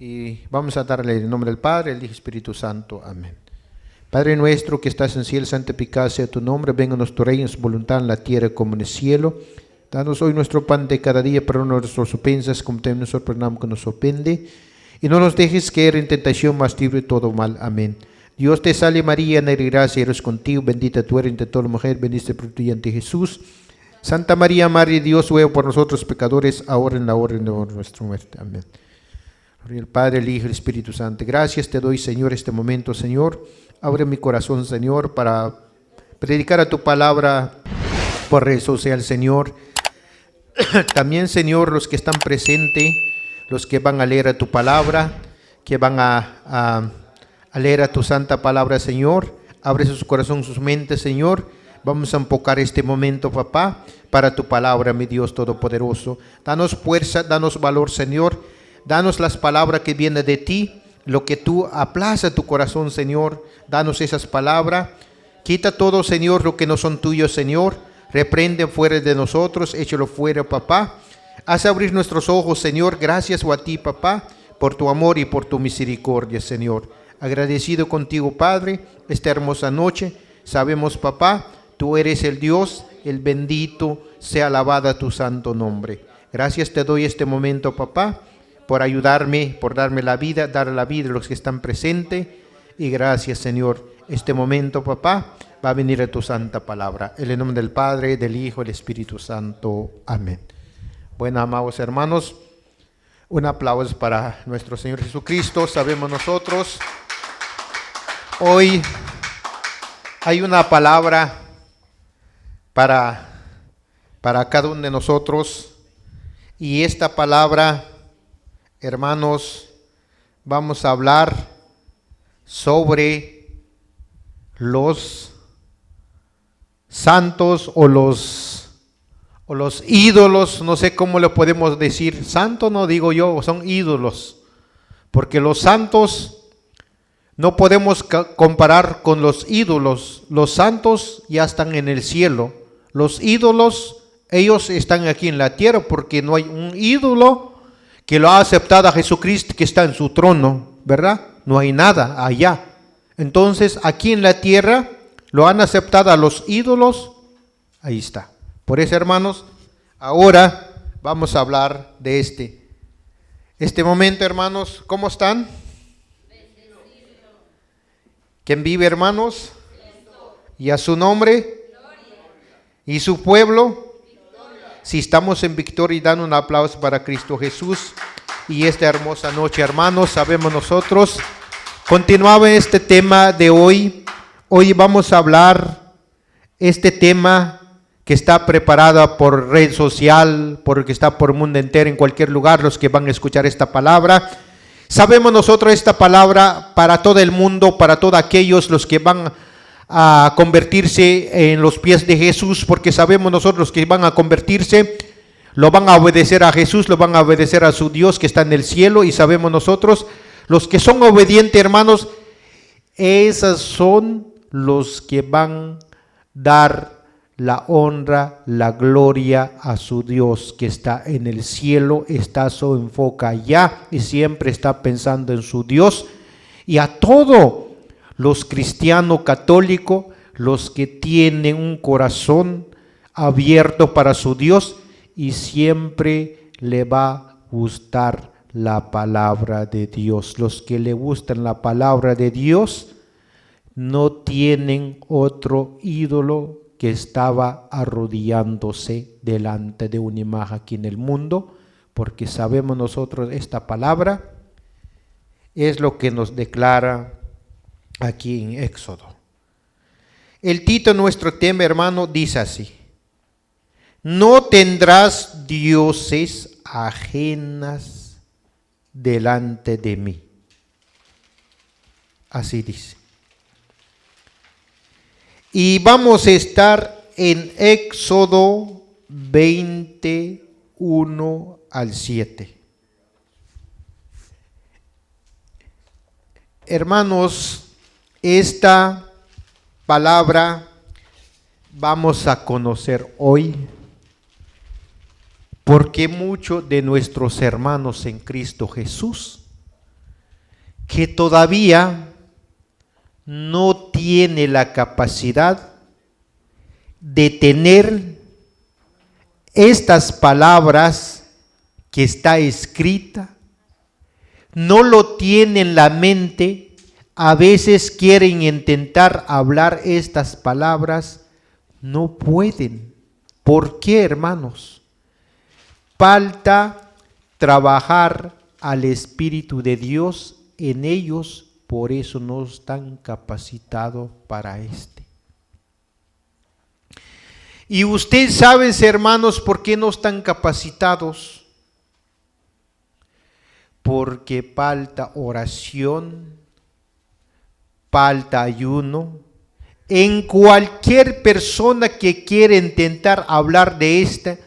Y vamos a darle en el nombre del Padre, el Hijo y Espíritu Santo. Amén. Padre nuestro que estás en el cielo, santificado sea tu nombre. Vénganos tu reino, su voluntad en la tierra como en el cielo. Danos hoy nuestro pan de cada día, perdona nuestras ofensas, como también nosotros perdonamos que nos ofende. Y no nos dejes caer en tentación, mas libre de todo mal. Amén. Dios te salve María, llena de gracia, eres contigo, bendita tú eres entre todas las mujeres, bendito el fruto de tu Jesús. Santa María, Madre de Dios, ruega por nosotros pecadores, ahora en la hora de nuestra muerte. Amén. Gloria al Padre, el Hijo y el Espíritu Santo. Gracias te doy, Señor, este momento, Señor. Abre mi corazón, Señor, para predicar a tu palabra por red social, Señor. También, Señor, los que están presentes, los que van a leer a tu palabra, que van a leer a tu santa palabra, Señor. Abre su corazón, sus mentes, Señor. Vamos a enfocar este momento, papá, para tu palabra, mi Dios Todopoderoso. Danos fuerza, danos valor, Señor. Danos las palabras que vienen de ti, lo que tú aplaza tu corazón, Señor. Danos esas palabras. Quita todo, Señor, lo que no son tuyos, Señor. Reprende fuera de nosotros, échalo fuera, papá. Haz abrir nuestros ojos, Señor. Gracias a ti, papá, por tu amor y por tu misericordia, Señor. Agradecido contigo, Padre, esta hermosa noche. Sabemos, papá, tú eres el Dios, el bendito, sea alabada tu santo nombre. Gracias te doy este momento, papá, por ayudarme, por darme la vida, dar la vida a los que están presentes. Y gracias, Señor. Este momento, papá, va a venir a tu santa palabra. En el nombre del Padre, del Hijo y del Espíritu Santo. Amén. Bueno, amados hermanos, un aplauso para nuestro Señor Jesucristo. Sabemos nosotros, hoy hay una palabra para cada uno de nosotros. Y esta palabra, hermanos, vamos a hablar sobre los santos o los ídolos, no sé cómo le podemos decir. Santo no digo yo, son ídolos, porque los santos no podemos comparar con los ídolos. Los santos ya están en el cielo. Los ídolos, ellos están aquí en la tierra, porque no hay un ídolo que lo ha aceptado a Jesucristo que está en su trono, ¿verdad? No hay nada allá. Entonces, aquí en la tierra, lo han aceptado a los ídolos, ahí está. Por eso, hermanos, ahora vamos a hablar de este momento, hermanos. ¿Cómo están? ¿Quién vive, hermanos? Y a su nombre. Y su pueblo. Si estamos en victoria, dan un aplauso para Cristo Jesús. Y esta hermosa noche, hermanos, sabemos nosotros, continuaba este tema de hoy. Hoy vamos a hablar este tema que está preparado por red social, porque está por el mundo entero, en cualquier lugar, los que van a escuchar esta palabra. Sabemos nosotros esta palabra para todo el mundo, para todos aquellos los que van a convertirse en los pies de Jesús, porque sabemos nosotros que van a convertirse, lo van a obedecer a Jesús, lo van a obedecer a su Dios que está en el cielo. Y sabemos nosotros, los que son obedientes, hermanos, esos son los que van a dar la honra, la gloria a su Dios que está en el cielo. Está su enfoque allá y siempre está pensando en su Dios. Y a todos los cristianos católicos, los que tienen un corazón abierto para su Dios, y siempre le va a gustar la palabra de Dios. Los que le gustan la palabra de Dios no tienen otro ídolo que estaba arrodillándose delante de una imagen aquí en el mundo, porque sabemos nosotros esta palabra es lo que nos declara aquí en Éxodo. El título de nuestro tema, hermano, dice así: no tendrás dioses ajenas delante de mí. Así dice. Y vamos a estar en Éxodo 21 al 7. Hermanos, esta palabra vamos a conocer hoy, porque muchos de nuestros hermanos en Cristo Jesús que todavía no tiene la capacidad de tener estas palabras que está escrita, no lo tiene en la mente, a veces quieren intentar hablar estas palabras, no pueden. ¿Por qué, hermanos? Falta trabajar al Espíritu de Dios en ellos, por eso no están capacitados para este. Y ustedes saben, hermanos, ¿por qué no están capacitados? Porque falta oración, falta ayuno. En cualquier persona que quiere intentar hablar de esta,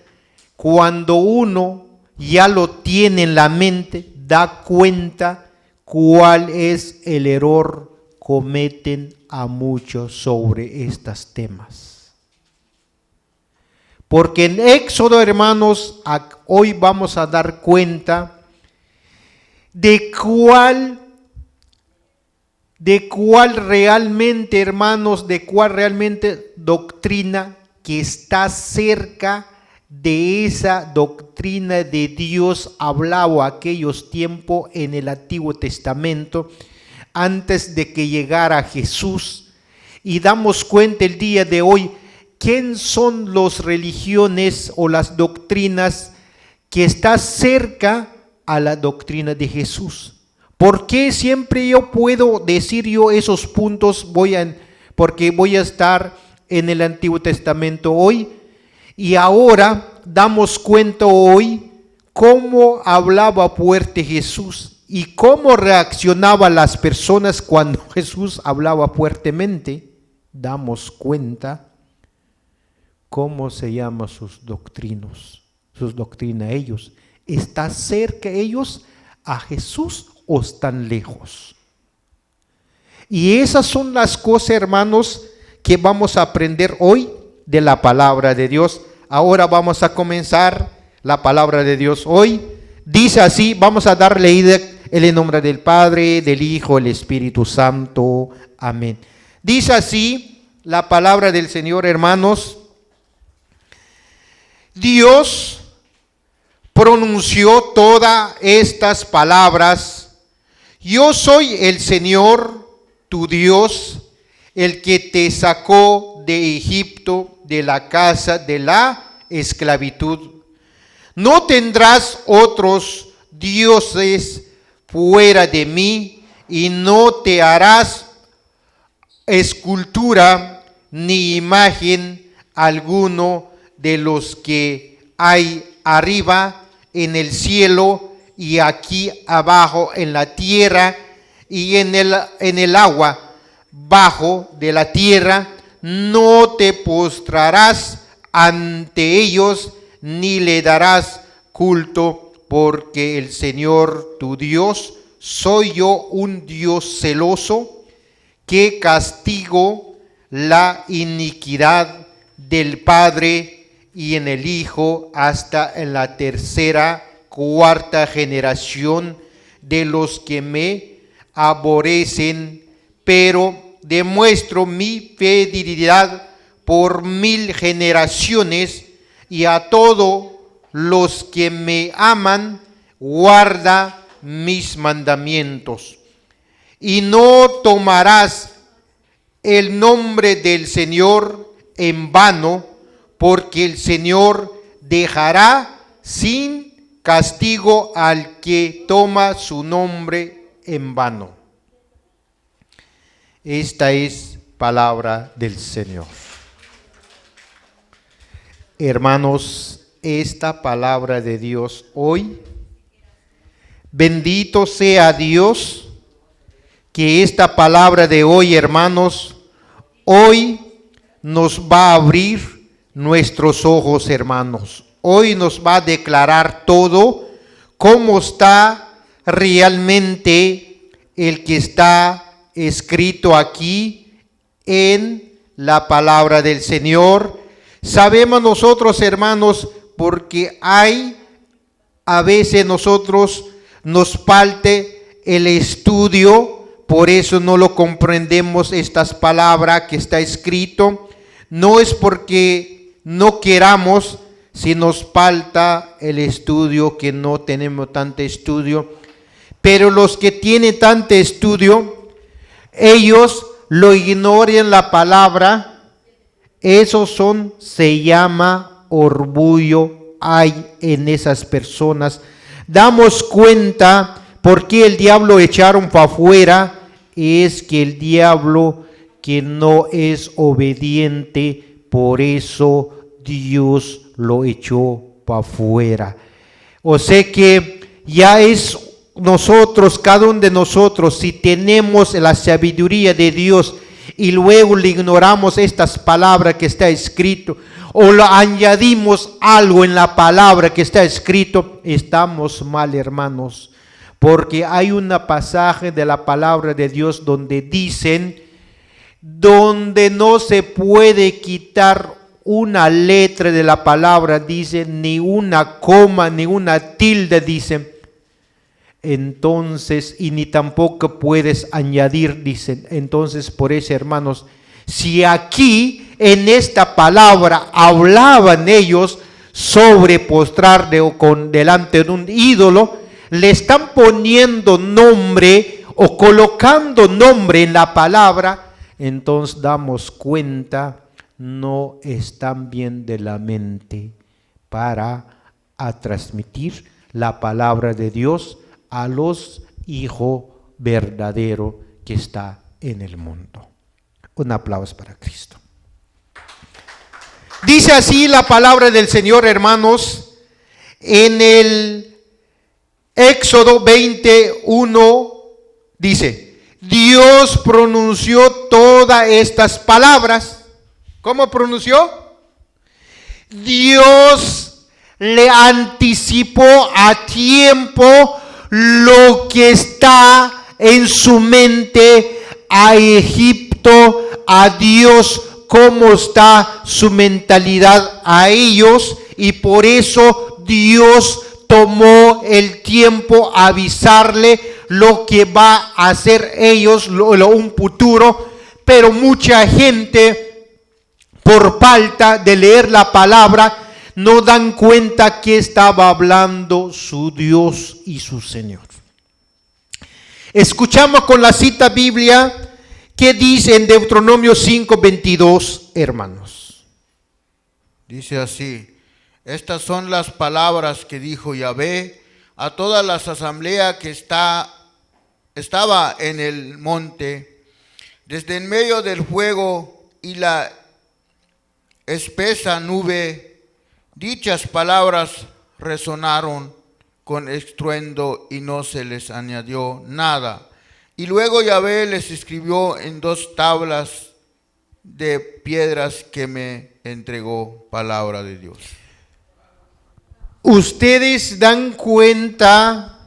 cuando uno ya lo tiene en la mente, da cuenta cuál es el error que cometen a muchos sobre estos temas. Porque en Éxodo, hermanos, hoy vamos a dar cuenta de cuál realmente, hermanos, de cuál realmente doctrina que está cerca de esa doctrina de Dios hablaba aquellos tiempos en el Antiguo Testamento, antes de que llegara Jesús. Y damos cuenta el día de hoy, ¿quién son las religiones o las doctrinas que está cerca a la doctrina de Jesús? ¿Por qué siempre yo puedo decir esos puntos? Porque voy a estar en el Antiguo Testamento hoy, y ahora damos cuenta hoy cómo hablaba fuerte Jesús y cómo reaccionaban las personas cuando Jesús hablaba fuertemente. Damos cuenta cómo se llaman sus doctrinas ellos. ¿Está cerca ellos a Jesús o están lejos? Y esas son las cosas, hermanos, que vamos a aprender hoy de la palabra de Dios. Ahora vamos a comenzar la palabra de Dios hoy. Dice así, vamos a dar leída en el nombre del Padre, del Hijo, del Espíritu Santo. Amén. Dice así la palabra del Señor, hermanos. Dios pronunció todas estas palabras: yo soy el Señor, tu Dios, el que te sacó de Egipto, de la casa de la esclavitud. No tendrás otros dioses fuera de mí, y no te harás escultura ni imagen alguno de los que hay arriba en el cielo y aquí abajo en la tierra y en el agua bajo de la tierra. No te postrarás ante ellos ni le darás culto, porque el Señor tu Dios soy yo, un Dios celoso, que castigo la iniquidad del Padre y en el Hijo hasta en la tercera, cuarta generación de los que me aborrecen, pero demuestro mi fidelidad por 1000 generaciones, y a todos los que me aman guarda mis mandamientos. Y no tomarás el nombre del Señor en vano, porque el Señor dejará sin castigo al que toma su nombre en vano. Esta es palabra del Señor. Hermanos, esta palabra de Dios hoy, bendito sea Dios, que esta palabra de hoy, hermanos, hoy nos va a abrir nuestros ojos, hermanos. Hoy nos va a declarar todo cómo está realmente el que está escrito aquí en la palabra del Señor. Sabemos nosotros, hermanos, porque a veces nosotros nos falte el estudio, por eso no lo comprendemos estas palabras que está escrito. No es porque no queramos, si nos falta el estudio, que no tenemos tanto estudio. Pero los que tienen tanto estudio, ellos lo ignoran la palabra. Esos se llama orgullo. Hay en esas personas. Damos cuenta por qué el diablo echaron para afuera. Es que el diablo que no es obediente, por eso Dios lo echó para afuera. O sea que ya es nosotros, cada uno de nosotros, si tenemos la sabiduría de Dios y luego le ignoramos estas palabras que está escrito, o lo añadimos algo en la palabra que está escrito, estamos mal, hermanos. Porque hay un pasaje de la palabra de Dios donde dicen, donde no se puede quitar una letra de la palabra, dice, ni una coma, ni una tilde, dicen. Entonces, y ni tampoco puedes añadir, dicen. Entonces, por eso, hermanos, si aquí en esta palabra hablaban ellos sobre postrar delante de un ídolo, le están poniendo nombre o colocando nombre en la palabra, entonces damos cuenta, no están bien de la mente para transmitir la palabra de Dios a los hijos verdaderos que está en el mundo. Un aplauso para Cristo. Dice así la palabra del Señor, hermanos, en el Éxodo 21, dice, Dios pronunció todas estas palabras. ¿Cómo pronunció? Dios le anticipó a tiempo lo que está en su mente a Egipto, a Dios, cómo está su mentalidad a ellos, y por eso Dios tomó el tiempo a avisarle lo que va a hacer ellos, un futuro. Pero mucha gente, por falta de leer la palabra, no dan cuenta que estaba hablando su Dios y su Señor. Escuchamos con la cita biblia que dice en Deuteronomio 5:22, hermanos. Dice así: estas son las palabras que dijo Yahvé a todas las asambleas que estaba en el monte, desde en medio del fuego y la espesa nube. Dichas palabras resonaron con estruendo y no se les añadió nada. Y luego Yahvé les escribió en 2 tablas de piedras que me entregó. Palabra de Dios. Ustedes dan cuenta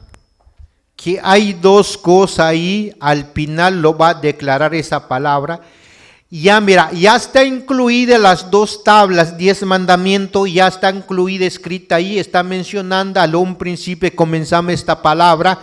que hay 2 cosas ahí, al final lo va a declarar esa palabra. Ya mira, ya está incluida las 2 tablas, 10 mandamientos, ya está incluida, escrita ahí, está mencionando a un principio comenzamos esta palabra.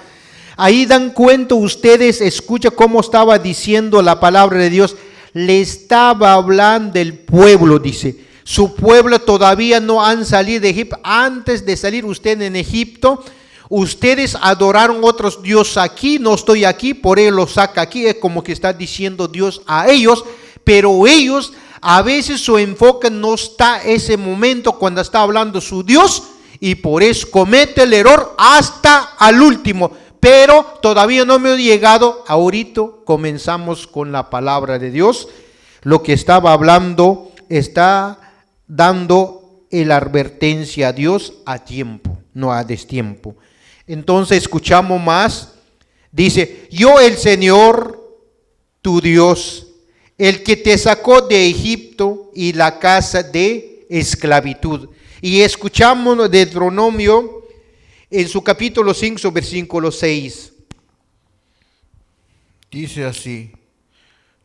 Ahí dan cuenta ustedes, escucha cómo estaba diciendo la palabra de Dios, le estaba hablando del pueblo, dice, su pueblo todavía no han salido de Egipto. Antes de salir usted en Egipto, ustedes adoraron otros dioses aquí, no estoy aquí, por él los saca aquí, es como que está diciendo Dios a ellos. Pero ellos, a veces su enfoque no está ese momento cuando está hablando su Dios, y por eso comete el error hasta al último. Pero todavía no me he llegado, ahorita comenzamos con la palabra de Dios. Lo que estaba hablando está dando la advertencia a Dios a tiempo, no a destiempo. Entonces escuchamos más, dice, yo el Señor, tu Dios, el que te sacó de Egipto y la casa de esclavitud. Y escuchamos de Deuteronomio en su capítulo 5, versículo 6. Dice así: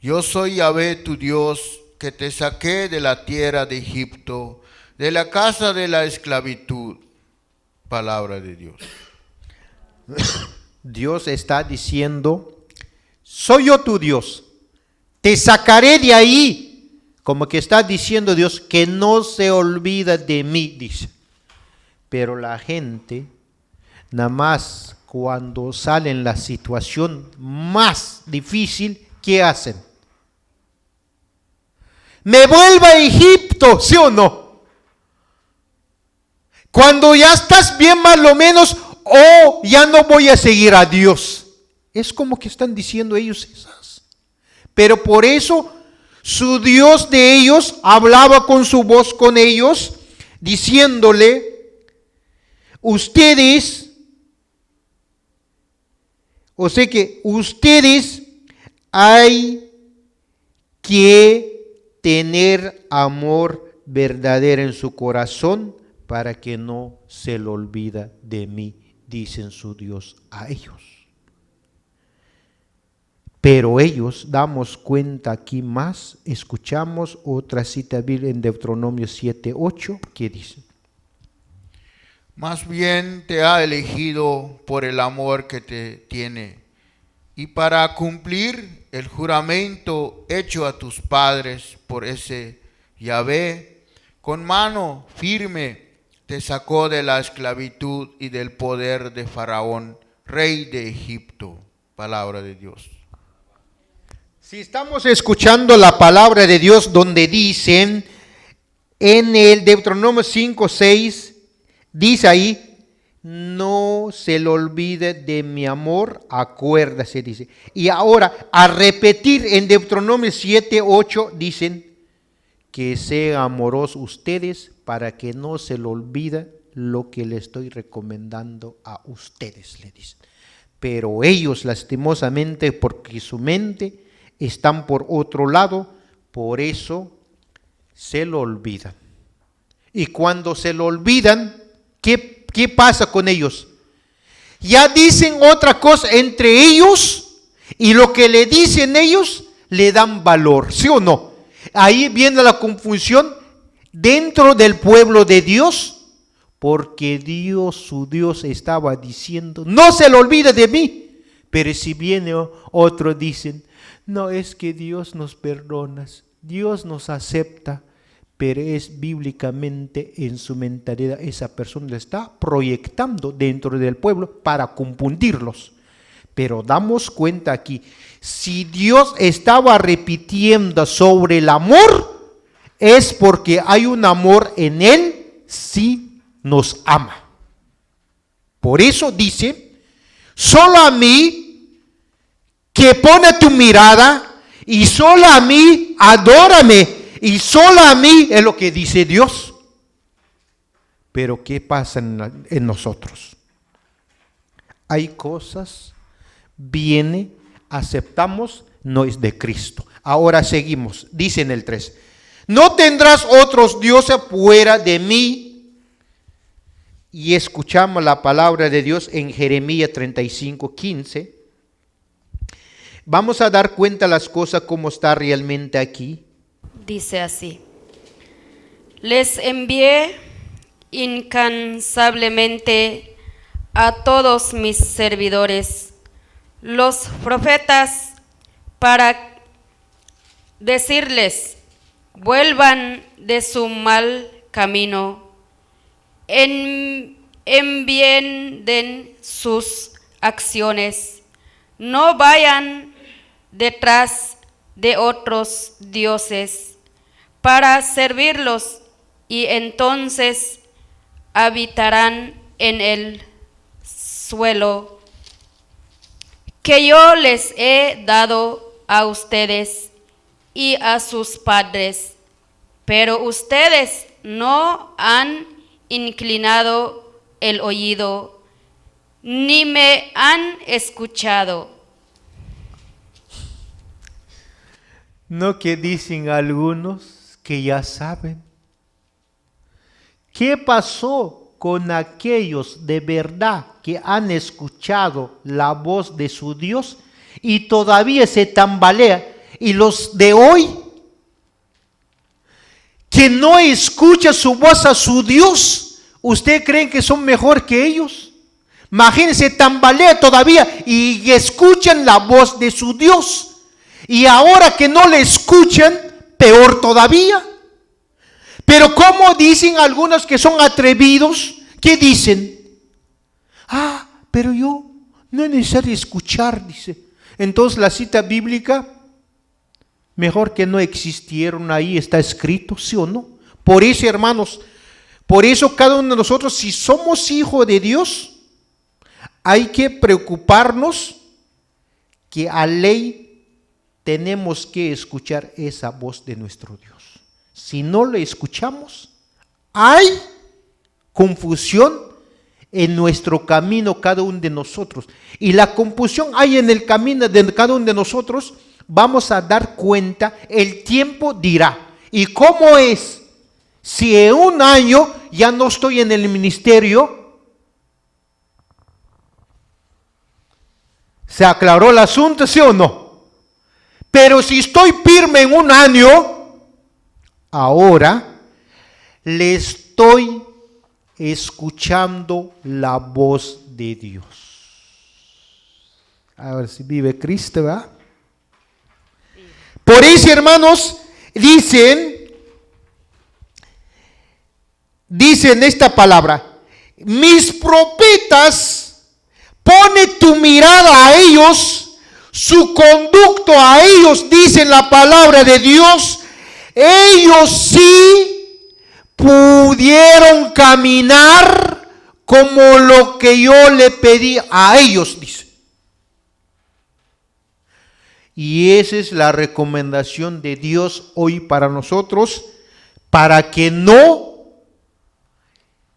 yo soy Yahvé tu Dios, que te saqué de la tierra de Egipto, de la casa de la esclavitud. Palabra de Dios. Dios está diciendo, soy yo tu Dios, te sacaré de ahí. Como que está diciendo Dios que no se olvida de mí, dice. Pero la gente, nada más cuando sale en la situación más difícil, ¿qué hacen? Me vuelvo a Egipto, ¿sí o no? Cuando ya estás bien más o menos, ya no voy a seguir a Dios. Es como que están diciendo ellos esas. Pero por eso su Dios de ellos hablaba con su voz con ellos, diciéndole, ustedes hay que tener amor verdadero en su corazón para que no se lo olvida de mí, dicen su Dios a ellos. Pero ellos, damos cuenta aquí más, escuchamos otra cita bíblica en Deuteronomio 7:8, que dice: Más bien te ha elegido por el amor que te tiene, y para cumplir el juramento hecho a tus padres por ese Yahvé, con mano firme te sacó de la esclavitud y del poder de Faraón, rey de Egipto. Palabra de Dios. Si estamos escuchando la palabra de Dios donde dicen en el Deuteronomio 5:6, dice ahí, no se le olvide de mi amor, acuérdase, dice. Y ahora, a repetir en Deuteronomio 7:8, dicen que sean amorosos ustedes para que no se le olvide lo que le estoy recomendando a ustedes, le dicen. Pero ellos, lastimosamente, porque su mente están por otro lado, por eso se lo olvidan. Y cuando se lo olvidan, ¿qué pasa con ellos? Ya dicen otra cosa entre ellos y lo que le dicen ellos le dan valor, ¿sí o no? Ahí viene la confusión dentro del pueblo de Dios, porque Dios, su Dios, estaba diciendo, no se lo olvide de mí. Pero si viene otro, dicen, no, es que Dios nos perdona, Dios nos acepta, pero es bíblicamente en su mentalidad, esa persona le está proyectando dentro del pueblo para confundirlos. Pero damos cuenta aquí, si Dios estaba repitiendo sobre el amor, es porque hay un amor en Él, sí nos ama. Por eso dice, solo a mí que pone tu mirada, y solo a mí adórame, y solo a mí es lo que dice Dios. Pero ¿qué pasa en nosotros? Hay cosas, viene, aceptamos, no es de Cristo. Ahora seguimos, dice en el 3, no tendrás otros dioses fuera de mí. Y escuchamos la palabra de Dios en Jeremías 35:15. Vamos a dar cuenta las cosas como está realmente aquí. Dice así: les envié incansablemente a todos mis servidores, los profetas, para decirles, vuelvan de su mal camino, enmienden sus acciones, no vayan detrás de otros dioses para servirlos, y entonces habitarán en el suelo que yo les he dado a ustedes y a sus padres. Pero ustedes no han inclinado el oído, ni me han escuchado. No, que dicen algunos que ya saben. ¿Qué pasó con aquellos de verdad que han escuchado la voz de su Dios y todavía se tambalea? Y los de hoy, que no escucha su voz a su Dios, ¿usted cree que son mejor que ellos? Imagínense, tambalea todavía y escuchan la voz de su Dios. Y ahora que no le escuchan, peor todavía. Pero como dicen algunos que son atrevidos, ¿qué dicen? Pero yo no es necesario escuchar, dice. Entonces la cita bíblica, mejor que no existieron, ahí está escrito, ¿sí o no? Por eso, hermanos, por eso cada uno de nosotros, si somos hijos de Dios, hay que preocuparnos que a ley tenemos que escuchar esa voz de nuestro Dios. Si no lo escuchamos, hay confusión en nuestro camino cada uno de nosotros. Y la confusión hay en el camino de cada uno de nosotros. Vamos a dar cuenta, el tiempo dirá. ¿Y cómo es? Si en un año ya no estoy en el ministerio, ¿se aclaró el asunto, sí o no? Pero si estoy firme en un año, ahora le estoy escuchando la voz de Dios. A ver si vive Cristo, ¿verdad? Por eso, hermanos, dicen esta palabra: mis profetas, pone tu mirada a ellos, su conducto a ellos, dice la palabra de Dios. Ellos sí pudieron caminar como lo que yo le pedí a ellos, dice. Y esa es la recomendación de Dios hoy para nosotros, para que no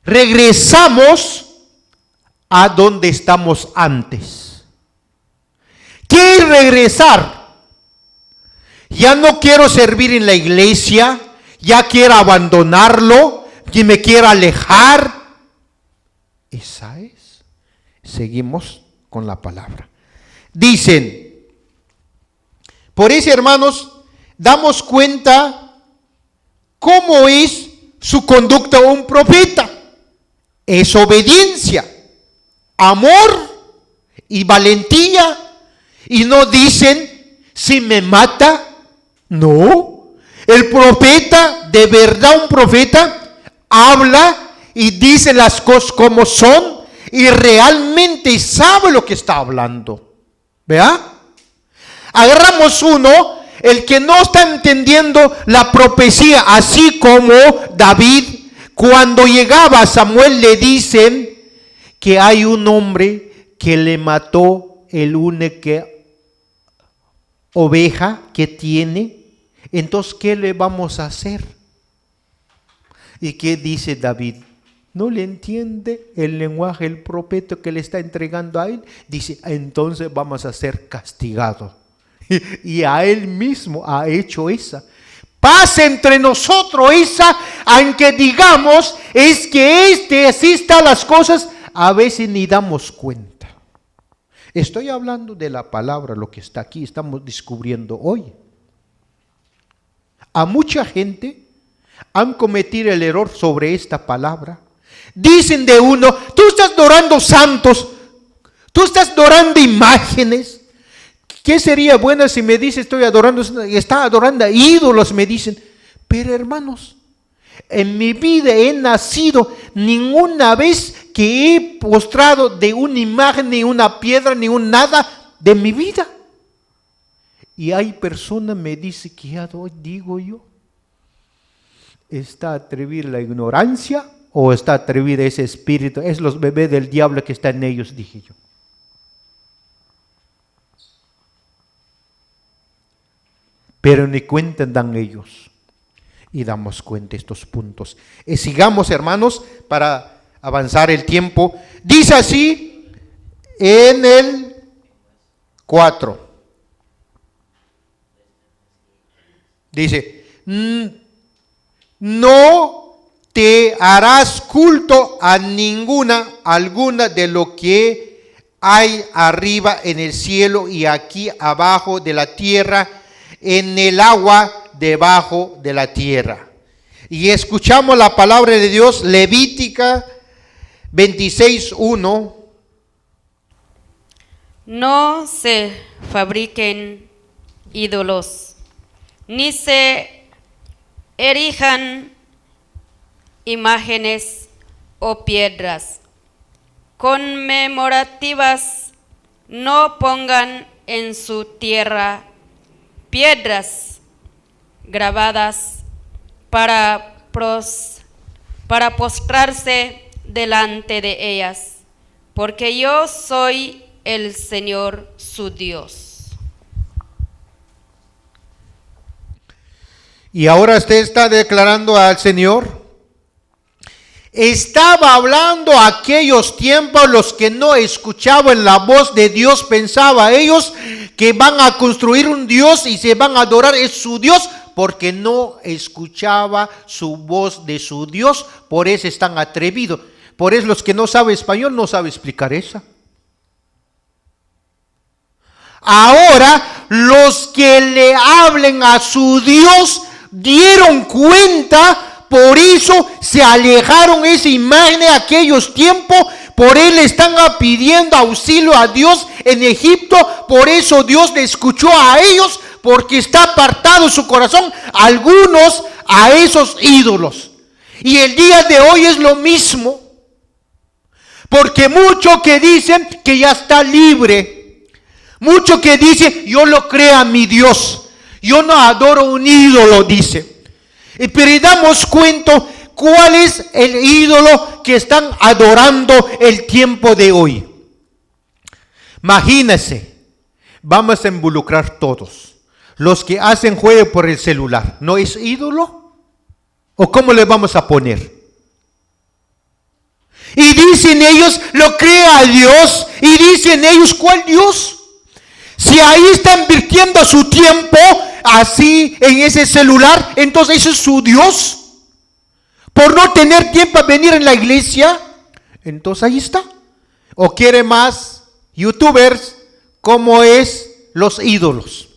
regresamos a donde estamos antes. ¿Qué es regresar? Ya no quiero servir en la iglesia, ya quiero abandonarlo, y me quiero alejar. Esa es. Seguimos con la palabra. Dicen, por eso, hermanos, damos cuenta cómo es su conducta a un profeta. Es obediencia, amor y valentía. Y no dicen, si me mata. No, el profeta, de verdad un profeta, habla y dice las cosas como son y realmente sabe lo que está hablando. ¿Vea? Agarramos uno, el que no está entendiendo la profecía, así como David, cuando llegaba a Samuel le dicen que hay un hombre que le mató el único oveja que tiene. Entonces, ¿qué le vamos a hacer? ¿Y qué dice David? No le entiende el lenguaje, el profeta que le está entregando a él. Dice, entonces vamos a ser castigados. Y a él mismo ha hecho esa. Pasa entre nosotros esa, aunque digamos, es que así están las cosas, a veces ni damos cuenta. Estoy hablando de la palabra, lo que está aquí, estamos descubriendo hoy. A mucha gente han cometido el error sobre esta palabra. Dicen de uno, tú estás adorando santos, tú estás adorando imágenes. ¿Qué sería bueno si me dice estoy adorando, está adorando ídolos? Me dicen, pero hermanos, en mi vida he nacido ninguna vez que he postrado de una imagen, ni una piedra, ni un nada de mi vida. Y hay personas me dicen que ya digo yo, ¿está atrevida la ignorancia o está atrevida ese espíritu? Es los bebés del diablo que están en ellos, dije yo. Pero ni cuenta dan ellos. Y damos cuenta de estos puntos. Y sigamos, hermanos, para avanzar el tiempo. Dice así en el 4. Dice, no te harás culto a alguna de lo que hay arriba en el cielo y aquí abajo de la tierra, en el agua debajo de la tierra. Y escuchamos la palabra de Dios, Levítica 26:1. no se fabriquen ídolos, ni se erijan imágenes o piedras conmemorativas, no pongan en su tierra piedras grabadas para postrarse delante de ellas, porque yo soy el Señor su Dios. Y ahora usted está declarando al Señor. Estaba hablando aquellos tiempos los que no escuchaban la voz de Dios, pensaba ellos que van a construir un Dios y se van a adorar es su Dios, porque no escuchaba su voz de su Dios, por eso están atrevidos. Por eso los que no saben español no saben explicar eso. Ahora los que le hablen a su Dios dieron cuenta. Por eso se alejaron esa imagen de aquellos tiempos. Por él están pidiendo auxilio a Dios en Egipto. Por eso Dios le escuchó a ellos, porque está apartado su corazón algunos a esos ídolos. Y el día de hoy es lo mismo. Porque muchos que dicen que ya está libre. Muchos que dicen yo lo creo a mi Dios. Yo no adoro un ídolo, dice. Pero damos cuenta cuál es el ídolo que están adorando el tiempo de hoy. Imagínense, vamos a involucrar todos. Los que hacen juego por el celular, ¿no es ídolo? ¿O cómo le vamos a poner? Y dicen ellos, lo crea a Dios. Y dicen ellos, ¿cuál Dios? Si ahí están invirtiendo su tiempo así en ese celular, entonces ese es su Dios. Por no tener tiempo a venir en la iglesia, entonces ahí está. O quiere más youtubers como es los ídolos.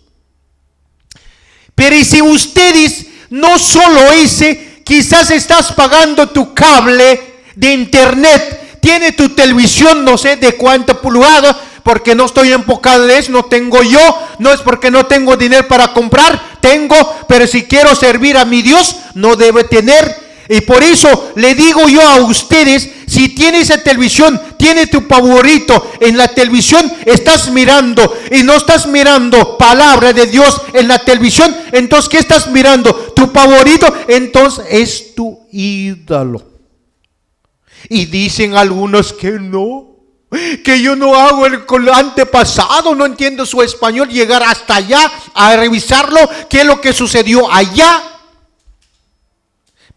Pero y si ustedes no solo ese, quizás estás pagando tu cable de internet, tiene tu televisión no sé de cuánta pulgada, porque no estoy enfocado en eso, no tengo yo, no es porque no tengo dinero para comprar, tengo, pero si quiero servir a mi Dios, no debe tener. Y por eso le digo yo a ustedes, si tienes esa televisión, tiene tu favorito en la televisión, estás mirando y no estás mirando palabra de Dios en la televisión, entonces ¿qué estás mirando? Tu favorito, entonces es tu ídolo. Y dicen algunos que no, que yo no hago el antepasado, no entiendo su español, llegar hasta allá a revisarlo, qué es lo que sucedió allá.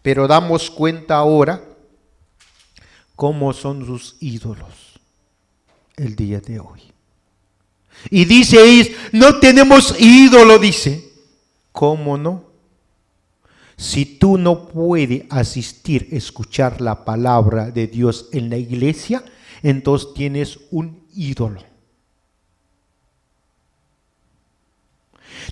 Pero damos cuenta ahora cómo son sus ídolos el día de hoy. Y dice, no tenemos ídolo, dice. ¿Cómo no? Si tú no puedes asistir, escuchar la palabra de Dios en la iglesia, entonces tienes un ídolo.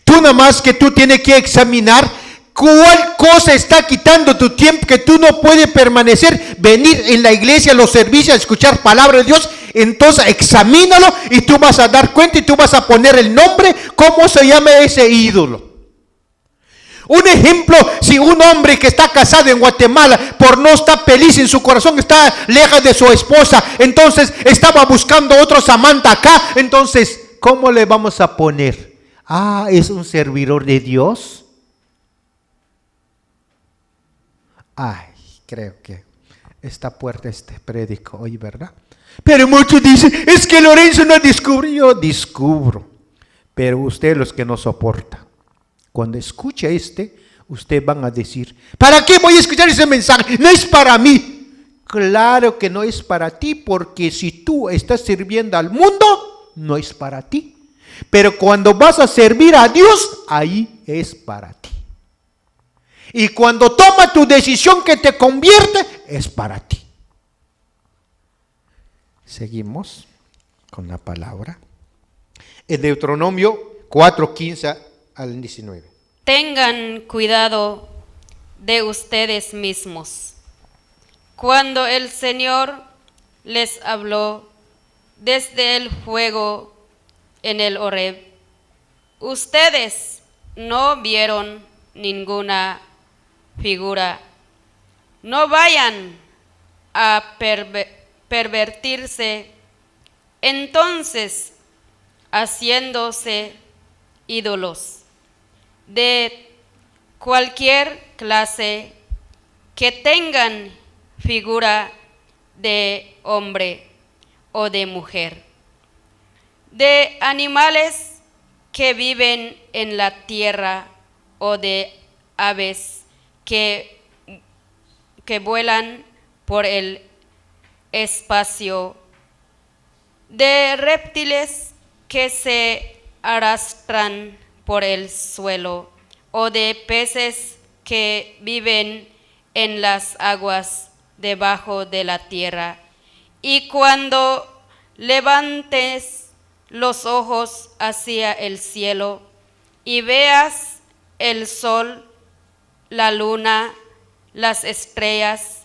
Tú nada más que tú tienes que examinar cuál cosa está quitando tu tiempo, que tú no puedes permanecer, venir en la iglesia, los servicios, escuchar palabra de Dios. Entonces examínalo y tú vas a dar cuenta y tú vas a poner el nombre, cómo se llama ese ídolo. Un ejemplo, si un hombre que está casado en Guatemala, por no estar feliz en su corazón, está lejos de su esposa, entonces estaba buscando otros amantes acá, entonces, ¿cómo le vamos a poner? ¿Es un servidor de Dios? Creo que está fuerte este prédico hoy, ¿verdad? Pero muchos dicen, es que Lorenzo no descubrió. Yo descubro, pero ustedes los que no soportan. Cuando escucha ustedes van a decir, ¿para qué voy a escuchar ese mensaje? No es para mí. Claro que no es para ti, porque si tú estás sirviendo al mundo, no es para ti. Pero cuando vas a servir a Dios, ahí es para ti. Y cuando toma tu decisión que te convierte, es para ti. Seguimos con la palabra. En Deuteronomio 4:15 al 19. Tengan cuidado de ustedes mismos. Cuando el Señor les habló desde el fuego en el Horeb, ustedes no vieron ninguna figura. No vayan a pervertirse entonces haciéndose ídolos de cualquier clase que tengan figura de hombre o de mujer, de animales que viven en la tierra o de aves que vuelan por el espacio, de reptiles que se arrastran por el suelo o de peces que viven en las aguas debajo de la tierra. Y cuando levantes los ojos hacia el cielo y veas el sol, la luna, las estrellas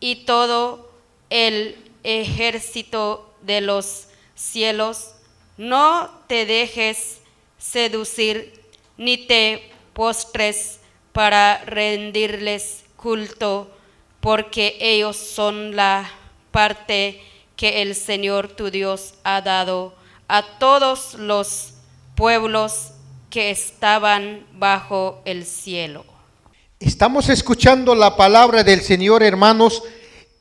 y todo el ejército de los cielos, no te dejes seducir ni te postres para rendirles culto, porque ellos son la parte que el Señor tu Dios ha dado a todos los pueblos que estaban bajo el cielo. Estamos escuchando la palabra del Señor, hermanos,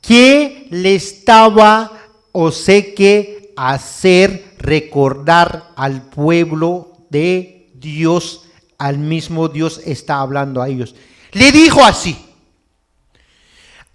que le estaba o sé que hacer recordar al pueblo de Dios, al mismo Dios está hablando a ellos. Le dijo así: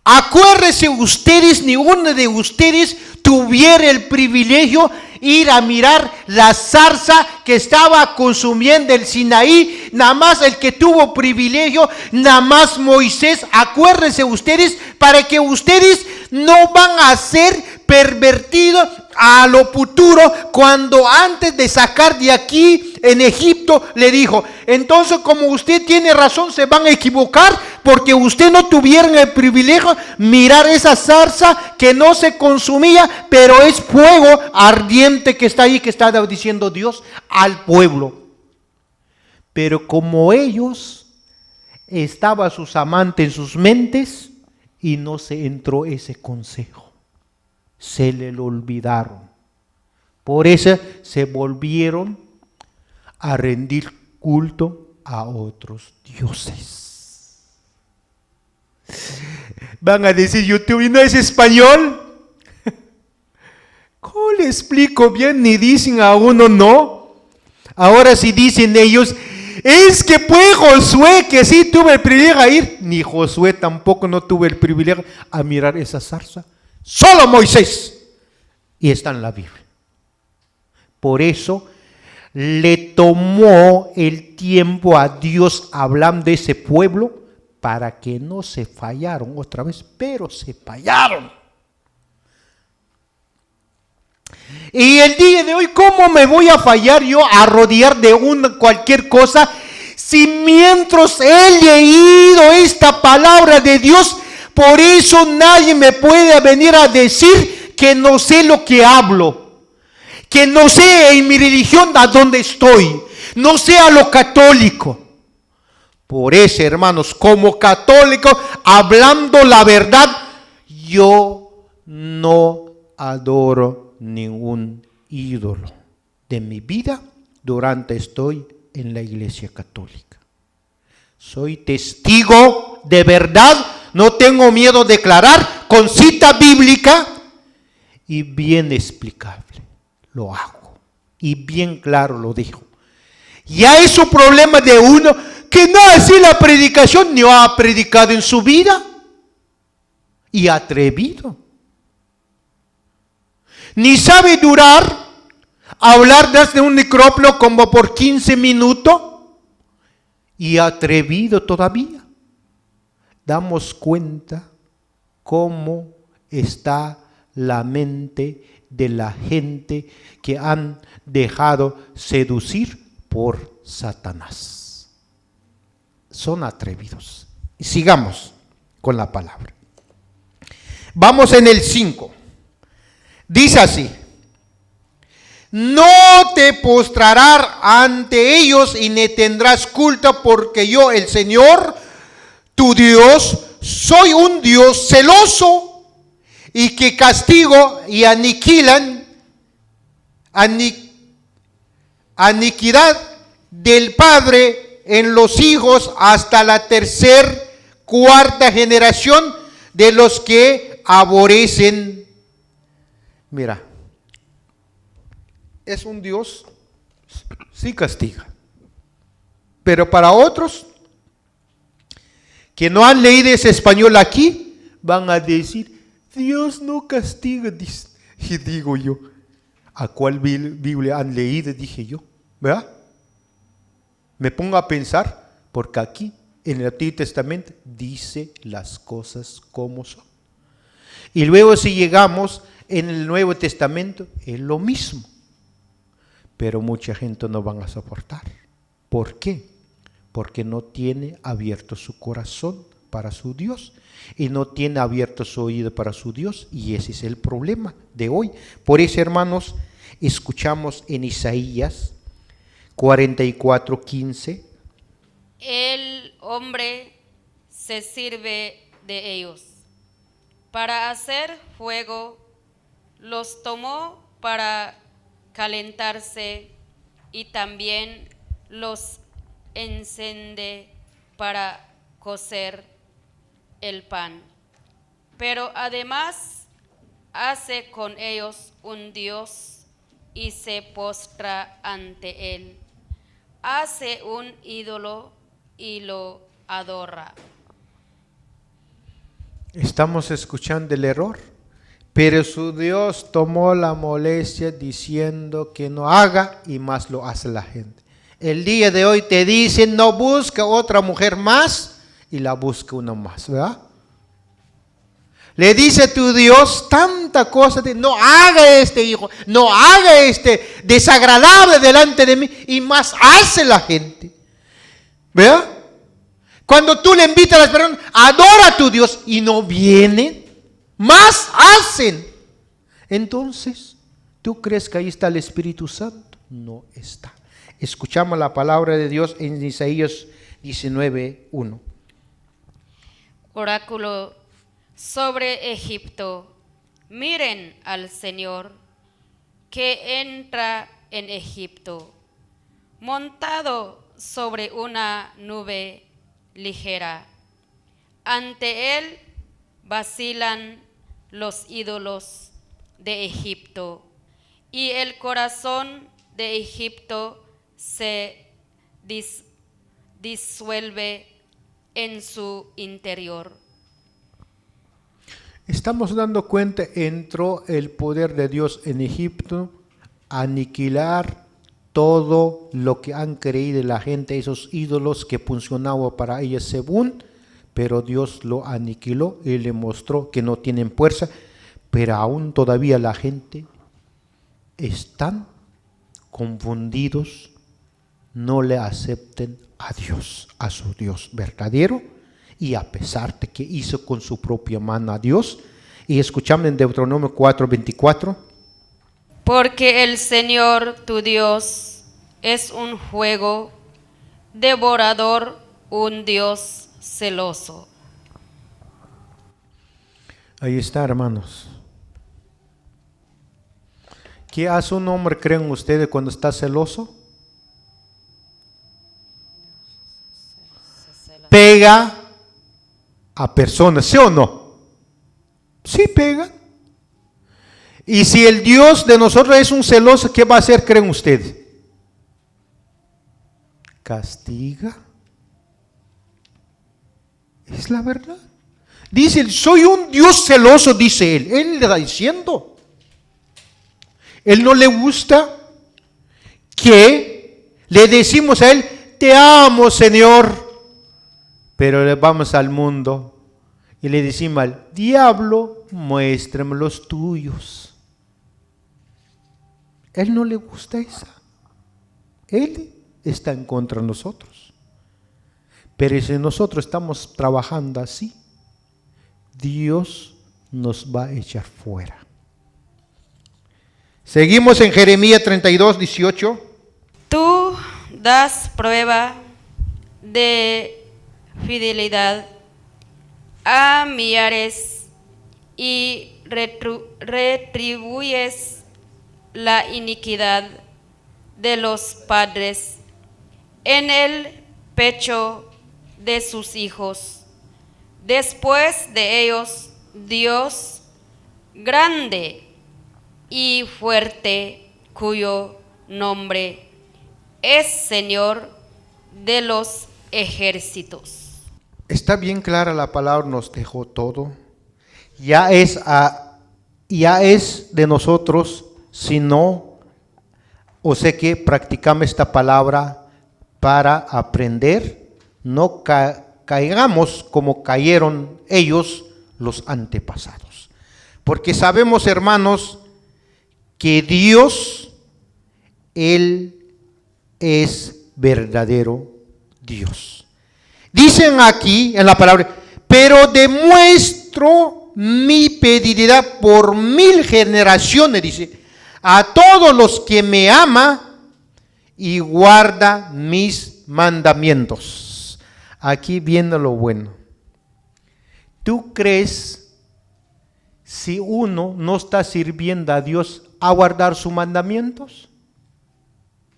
acuérdense ustedes, ni uno de ustedes tuviera el privilegio ir a mirar la zarza que estaba consumiendo el Sinaí. Nada más el que tuvo privilegio, nada más Moisés. Acuérdense ustedes, para que ustedes no van a ser pervertidos a lo futuro, cuando antes de sacar de aquí en Egipto le dijo: entonces, como usted tiene razón, se van a equivocar, porque usted no tuvieron el privilegio mirar esa zarza que no se consumía, pero es fuego ardiente que está ahí, que está diciendo Dios al pueblo. Pero como ellos estaba sus amantes en sus mentes y no se entró ese consejo, se le lo olvidaron. Por eso se volvieron a rendir culto a otros dioses. Van a decir: YouTube no es español. ¿Cómo le explico bien? Ni dicen a uno no. Ahora sí dicen ellos: es que fue Josué que sí tuvo el privilegio a ir. Ni Josué tampoco no tuvo el privilegio a mirar esa zarza. Solo Moisés. Y está en la Biblia. Por eso le tomó el tiempo a Dios hablando de ese pueblo, para que no se fallaron otra vez, pero se fallaron. Y el día de hoy, ¿cómo me voy a fallar yo a rodear de cualquier cosa, si mientras he leído esta palabra de Dios? Por eso nadie me puede venir a decir que no sé lo que hablo, que no sé en mi religión a dónde estoy, no sé a lo católico. Por eso, hermanos, como católico, hablando la verdad, yo no adoro ningún ídolo de mi vida durante estoy en la iglesia católica. Soy testigo de verdad, no tengo miedo de declarar con cita bíblica y bien explicable. Lo hago y bien claro lo dijo. Ya es un problema de uno que no hace la predicación, ni ha predicado en su vida y atrevido. Ni sabe durar, hablar desde un micrófono como por 15 minutos y atrevido todavía. Damos cuenta cómo está la mente de la gente que han dejado seducir por Satanás. Son atrevidos. Sigamos con la palabra. Vamos en el 5. Dice así: no te postrarás ante ellos y ni tendrás culto, porque yo, el Señor, tu Dios, soy un Dios celoso y que castigo y aniquidad del padre en los hijos hasta la tercera, cuarta generación de los que aborrecen. Mira, es un Dios, sí castiga, pero para otros que no han leído ese español aquí, van a decir, Dios no castiga. Y digo yo, ¿a cuál Biblia han leído? Dije yo, ¿verdad? Me pongo a pensar, porque aquí en el Antiguo Testamento dice las cosas como son. Y luego si llegamos en el Nuevo Testamento, es lo mismo. Pero mucha gente no van a soportar. ¿Por qué? Porque no tiene abierto su corazón para su Dios y no tiene abierto su oído para su Dios, y ese es el problema de hoy. Por eso, hermanos, escuchamos en Isaías 44:15. El hombre se sirve de ellos para hacer fuego, los tomó para calentarse y también los enciende para cocer el pan. Pero además hace con ellos un Dios y se postra ante él. Hace un ídolo y lo adora. Estamos escuchando el error, pero su Dios tomó la molestia diciendo que no haga, y más lo hace la gente. El día de hoy te dicen no busca otra mujer más, y la busca una más, ¿verdad? Le dice tu Dios tanta cosa de no haga este hijo, no haga este desagradable delante de mí, y más hace la gente, ¿verdad? Cuando tú le invitas a las personas, adora a tu Dios, y no vienen, más hacen. Entonces, ¿tú crees que ahí está el Espíritu Santo? No está. Escuchamos la palabra de Dios en Isaías 19:1. Oráculo sobre Egipto. Miren al Señor que entra en Egipto, montado sobre una nube ligera. Ante él vacilan los ídolos de Egipto, y el corazón de Egipto se disuelve en su interior. Estamos dando cuenta, entró el poder de Dios en Egipto a aniquilar todo lo que han creído la gente, esos ídolos que funcionaban para ellos según, pero Dios lo aniquiló y le mostró que no tienen fuerza, pero aún todavía la gente están confundidos, no le acepten a Dios, a su Dios verdadero, y a pesar de que hizo con su propia mano a Dios. Y escuchamos en Deuteronomio 4:24. Porque el Señor tu Dios es un fuego devorador, un Dios celoso. Ahí está, hermanos. ¿Qué hace un hombre, creen ustedes, cuando está celoso? Pega a personas, ¿sí o no? Sí pega. Y si el Dios de nosotros es un celoso, ¿qué va a hacer, creen ustedes? Castiga. Es la verdad. Dice, soy un Dios celoso, dice él. Él le está diciendo. Él no le gusta que le decimos a él, te amo, Señor. Pero le vamos al mundo y le decimos al diablo, muéstrame los tuyos. Él no le gusta esa. Él está en contra de nosotros. Pero si nosotros estamos trabajando así, Dios nos va a echar fuera. Seguimos en Jeremías 32, 18. Tú das prueba de fidelidad a millares y retribuyes la iniquidad de los padres en el pecho de sus hijos. Después de ellos, Dios grande y fuerte, cuyo nombre es Señor de los ejércitos. Está bien clara la palabra, nos dejó todo. Ya es de nosotros, si no, o sé que practicamos esta palabra para aprender, no caigamos como cayeron ellos, los antepasados. Porque sabemos, hermanos, que Dios, Él es verdadero Dios. Dicen aquí en la palabra, pero demuestro mi fidelidad por 1000 generaciones, dice, a todos los que me ama y guarda mis mandamientos. Aquí viene lo bueno. ¿Tú crees si uno no está sirviendo a Dios a guardar sus mandamientos?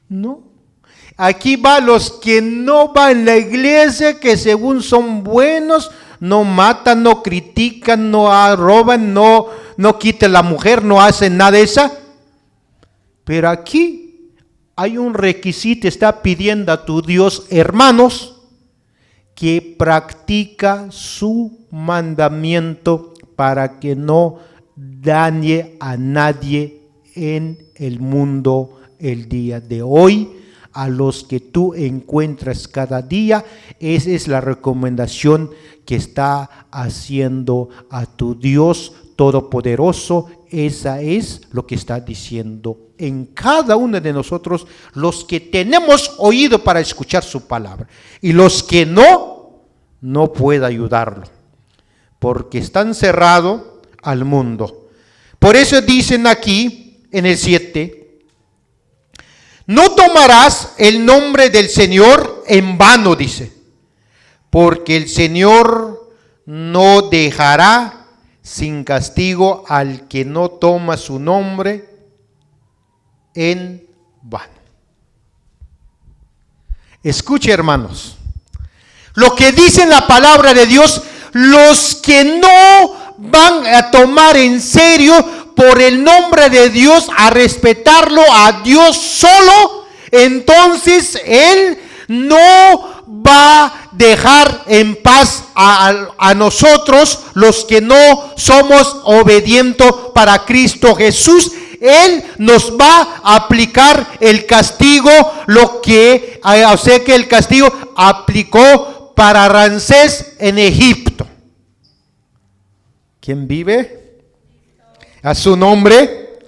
No. Aquí va los que no van a la iglesia, que según son buenos, no matan, no critican, no roban, no quitan la mujer, no hacen nada de eso. Pero aquí hay un requisito, está pidiendo a tu Dios, hermanos, que practica su mandamiento para que no dañe a nadie en el mundo el día de hoy. A los que tú encuentras cada día, esa es la recomendación que está haciendo a tu Dios Todopoderoso. Esa es lo que está diciendo en cada uno de nosotros, los que tenemos oído para escuchar su palabra, y los que no puede ayudarlo, porque están cerrados al mundo. Por eso dicen aquí en el 7, no tomarás el nombre del Señor en vano, dice, porque el Señor no dejará sin castigo al que no toma su nombre en vano. Escuche, hermanos, lo que dice la palabra de Dios, los que no van a tomar en serio por el nombre de Dios, a respetarlo a Dios solo, entonces Él no va a dejar en paz a nosotros, los que no somos obedientes para Cristo Jesús. Él nos va a aplicar el castigo, o sea que el castigo aplicó para Ramsés en Egipto. ¿Quién vive? A su nombre.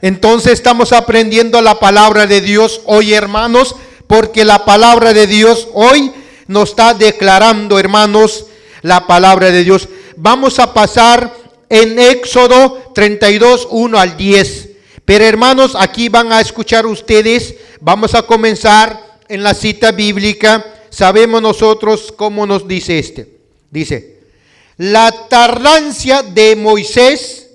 Entonces estamos aprendiendo la palabra de Dios hoy, hermanos, porque la palabra de Dios hoy nos está declarando, hermanos, la palabra de Dios. Vamos a pasar en Éxodo 32, 1 al 10. Pero, hermanos, aquí van a escuchar ustedes, vamos a comenzar en la cita bíblica. Sabemos nosotros cómo nos dice Dice, la tardancia de Moisés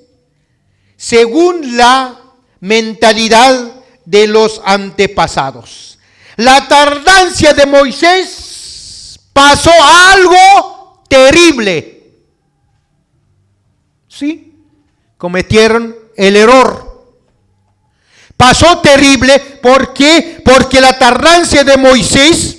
según la mentalidad de los antepasados. La tardancia de Moisés pasó algo terrible. ¿Sí? Cometieron el error. Pasó terrible, ¿por qué? Porque la tardancia de Moisés,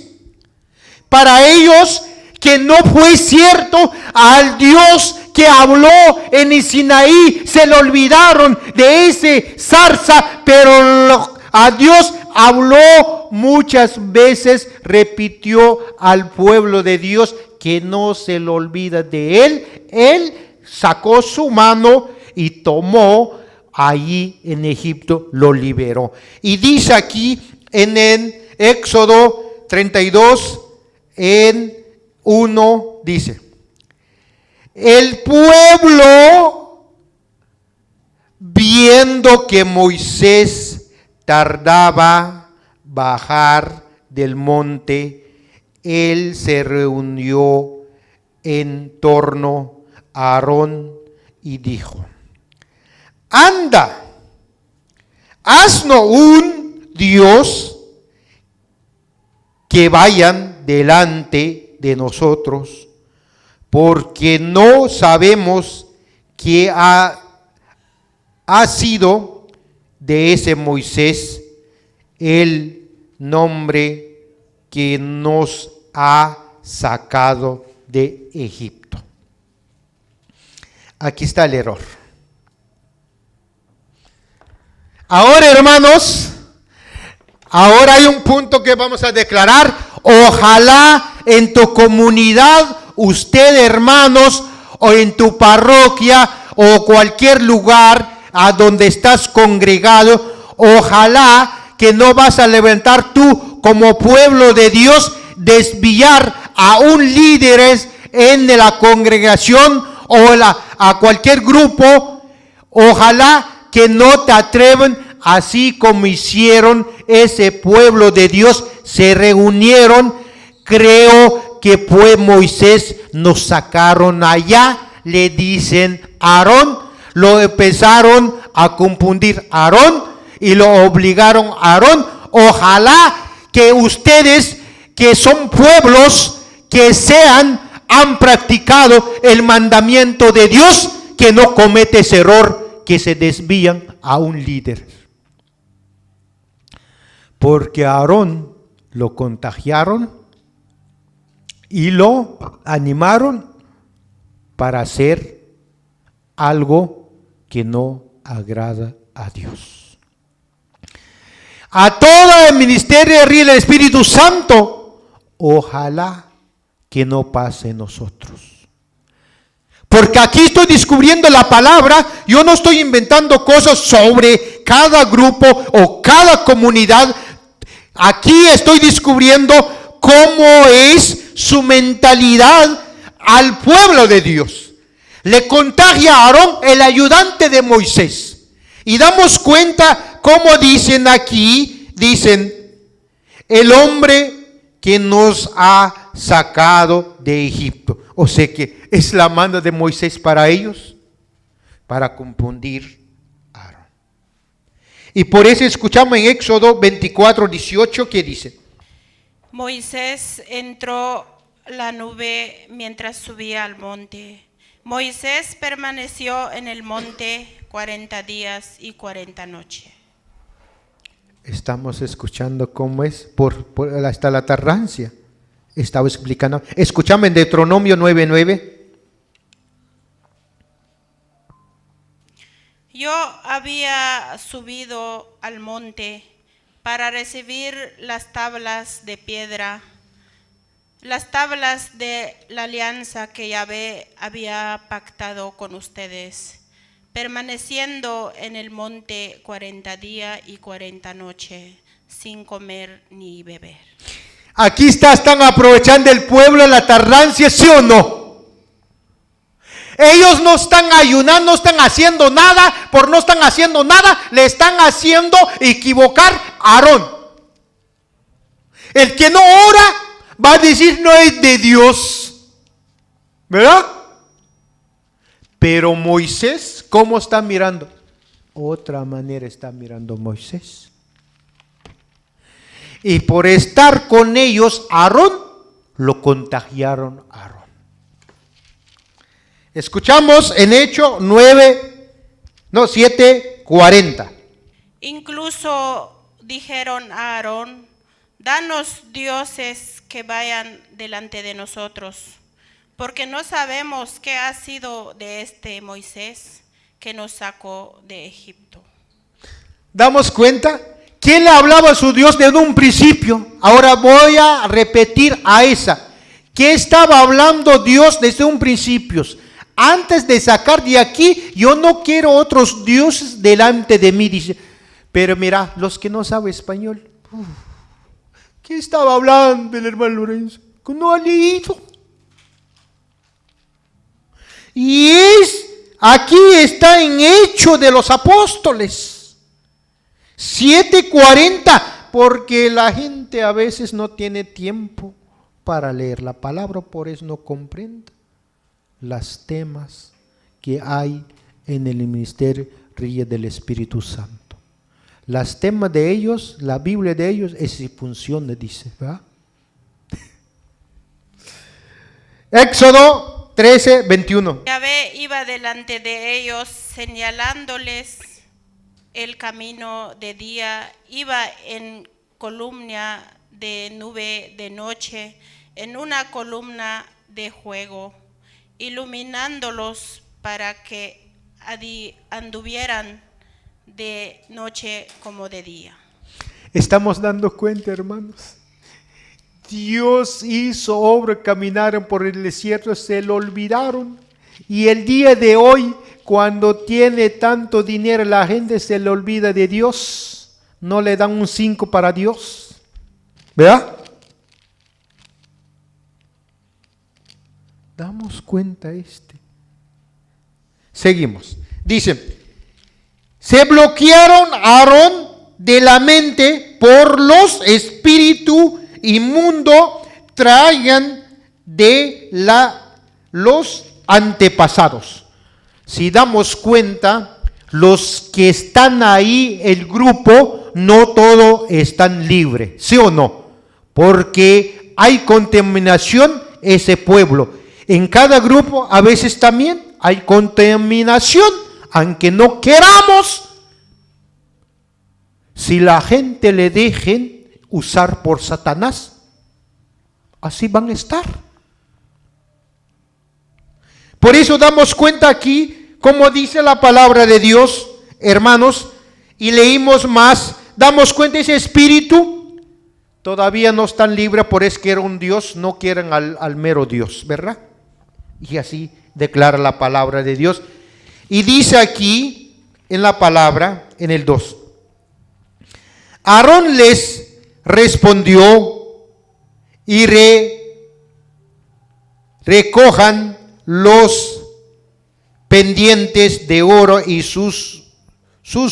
para ellos, que no fue cierto al Dios que habló en el Sinaí, se le olvidaron de ese zarza, pero a Dios habló muchas veces, repitió al pueblo de Dios que no se le olvida de Él. Él sacó su mano y tomó allí en Egipto, lo liberó. Y dice aquí en el Éxodo 32, en 1, dice, el pueblo viendo que Moisés tardaba bajar del monte, él se reunió en torno a Aarón y dijo: anda, haznos un Dios que vayan delante de nosotros, porque no sabemos qué ha sido de ese Moisés, el nombre que nos ha sacado de Egipto. Aquí está el error. Ahora, hermanos, ahora hay un punto que vamos a declarar. Ojalá en tu comunidad, usted, hermanos, o en tu parroquia o cualquier lugar a donde estás congregado, ojalá que no vas a levantar tú como pueblo de Dios, desviar a un líder en la congregación o a cualquier grupo. Ojalá que no te atrevan, así como hicieron ese pueblo de Dios, se reunieron. Creo que fue Moisés, nos sacaron allá, le dicen Aarón, lo empezaron a confundir Aarón y lo obligaron a Aarón. Ojalá que ustedes, que son pueblos que han practicado el mandamiento de Dios, que no comete ese error, que se desvían a un líder. Porque a Aarón lo contagiaron y lo animaron para hacer algo que no agrada a Dios. A todo el ministerio del Espíritu Santo, ojalá que no pase en nosotros. Porque aquí estoy descubriendo la palabra, yo no estoy inventando cosas sobre cada grupo o cada comunidad. Aquí estoy descubriendo cómo es su mentalidad al pueblo de Dios. Le contagia a Aarón, el ayudante de Moisés. Y damos cuenta cómo dicen aquí, dicen, el hombre que nos ha sacado de Egipto. O sea que es la mano de Moisés para ellos, para confundir a Aarón. Y por eso escuchamos en Éxodo 24:18 que dice: Moisés entró la nube mientras subía al monte. Moisés permaneció en el monte 40 días y 40 noches. Estamos escuchando cómo es hasta la tardancia. Estaba explicando. Escuchamos en Deuteronomio 9:9. Yo había subido al monte para recibir las tablas de piedra, las tablas de la alianza que Yahvé había pactado con ustedes, permaneciendo en el monte 40 días y 40 noches, sin comer ni beber. Aquí están aprovechando el pueblo la tardancia, ¿sí o no? Ellos no están ayunando, no están haciendo nada, no están haciendo nada, le están haciendo equivocar a Aarón. El que no ora va a decir no es de Dios, ¿verdad? Pero Moisés, ¿cómo está mirando? Otra manera está mirando Moisés. Y por estar con ellos, Aarón, lo contagiaron a Aarón. Escuchamos en Hechos 7:40. Incluso dijeron a Aarón: danos dioses que vayan delante de nosotros, porque no sabemos qué ha sido de este Moisés que nos sacó de Egipto. ¿Damos cuenta? ¿Quién le hablaba a su Dios desde un principio? Ahora voy a repetir a esa. ¿Qué estaba hablando Dios desde un principio? Antes de sacar de aquí, yo no quiero otros dioses delante de mí, dice. Pero mira, los que no saben español, ¿qué estaba hablando el hermano Lorenzo? Que no ha leído. Y es Aquí está en Hechos de los Apóstoles, 7:40, porque la gente a veces no tiene tiempo para leer la palabra, por eso no comprende los temas que hay en el ministerio del Espíritu Santo. Los temas de ellos, la Biblia de ellos, es si funciona, dice, ¿verdad? Éxodo 13:21. Yahvé iba delante de ellos, señalándoles el camino de día, iba en columna de nube de noche, en una columna de fuego, iluminándolos para que anduvieran de noche como de día. Estamos dando cuenta, hermanos. Dios hizo obra, caminaron por el desierto, se lo olvidaron. Y el día de hoy, cuando tiene tanto dinero, la gente se le olvida de Dios. No le dan un 5 para Dios. ¿Verdad? Damos cuenta Seguimos. Dice, se bloquearon a Aarón de la mente por los espíritus inmundos traían de los antepasados. Si damos cuenta, los que están ahí, el grupo, no todos están libres, ¿sí o no? Porque hay contaminación ese pueblo. En cada grupo a veces también hay contaminación, aunque no queramos. Si la gente le dejen usar por Satanás, así van a estar. Por eso damos cuenta aquí, como dice la palabra de Dios, hermanos, y leímos más, damos cuenta ese espíritu todavía no están libres, por eso que era un Dios, no quieren al mero Dios, ¿verdad? Y así declara la palabra de Dios. Y dice aquí en la palabra, en el 2, Aarón les respondió y recojan los pendientes de oro y sus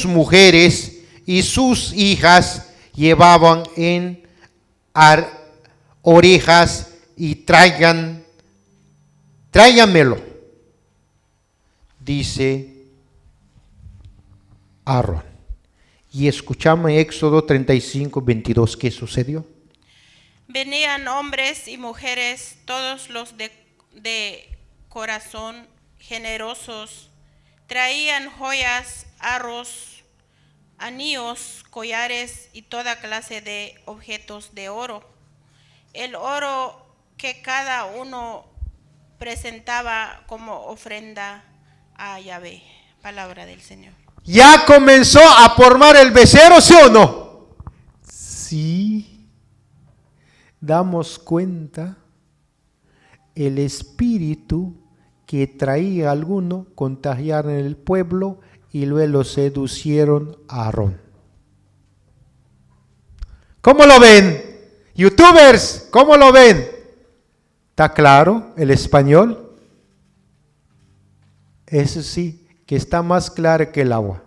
mujeres y sus hijas llevaban en orejas y tráiganmelo, dice Aarón. Y escuchamos Éxodo 35:22, ¿qué sucedió? Venían hombres y mujeres, todos los de corazón generosos, traían joyas, arros, anillos, collares y toda clase de objetos de oro. El oro que cada uno presentaba como ofrenda a Yahvé. Palabra del Señor. ¿Ya comenzó a formar el becerro, sí o no? Sí. Damos cuenta el espíritu que traía a alguno, contagiaron el pueblo y luego seducieron a Aarón. ¿Cómo lo ven? YouTubers, ¿cómo lo ven? ¿Está claro el español? Eso sí, que está más claro que el agua.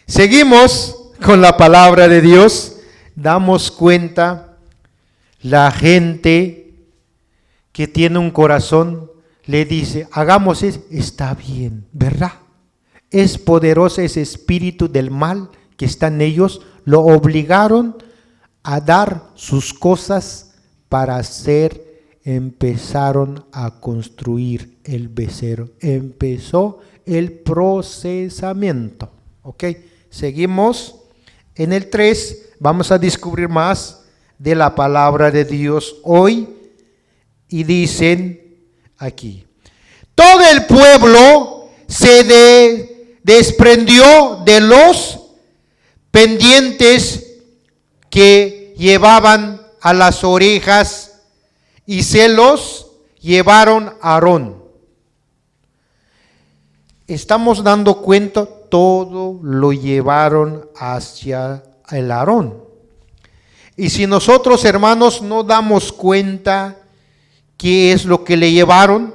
Seguimos con la palabra de Dios. Damos cuenta, la gente que tiene un corazón le dice, hagamos eso, está bien, ¿verdad? Es poderoso ese espíritu del mal que está en ellos, lo obligaron a dar sus cosas para hacer, empezaron a construir el becerro, empezó el procesamiento, ¿ok? Seguimos en el 3, vamos a descubrir más de la palabra de Dios hoy, y dicen aquí, todo el pueblo se desprendió de los pendientes que llevaban a las orejas y se los llevaron a Aarón. Estamos dando cuenta, todo lo llevaron hacia el Aarón. Y si nosotros, hermanos, no damos cuenta qué es lo que le llevaron,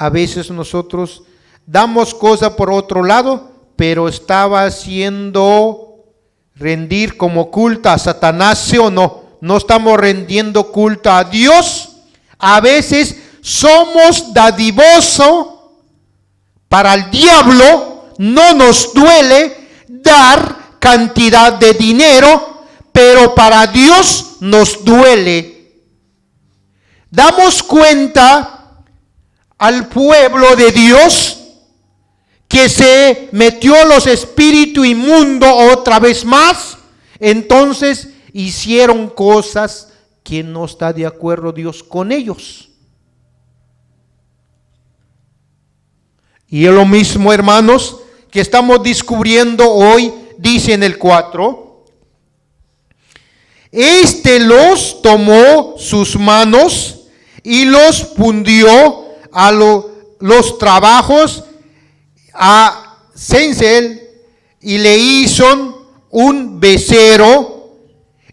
a veces nosotros damos cosas por otro lado, pero estaba haciendo rendir como culto a Satanás, ¿sí o no? No estamos rendiendo culto a Dios. A veces somos dadivosos para el diablo, no nos duele dar cantidad de dinero, pero para Dios nos duele. Damos cuenta al pueblo de Dios que se metió los espíritus inmundos otra vez más, entonces hicieron cosas que no está de acuerdo Dios con ellos. Y es lo mismo, hermanos, que estamos descubriendo hoy, dice en el 4. Este los tomó sus manos y los fundió a los trabajos a Cencel y le hizo un becerro.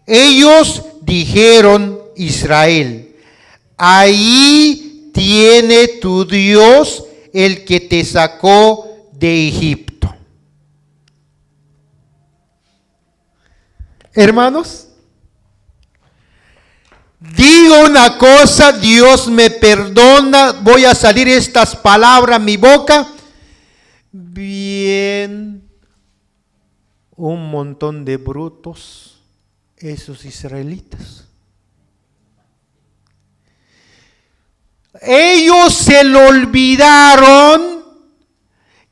Ellos dijeron: Israel, ahí tiene tu Dios, el que te sacó de Egipto. Hermanos, digo una cosa, Dios me perdona, voy a salir estas palabras a mi boca. Bien, un montón de brutos, esos israelitas. Ellos se le olvidaron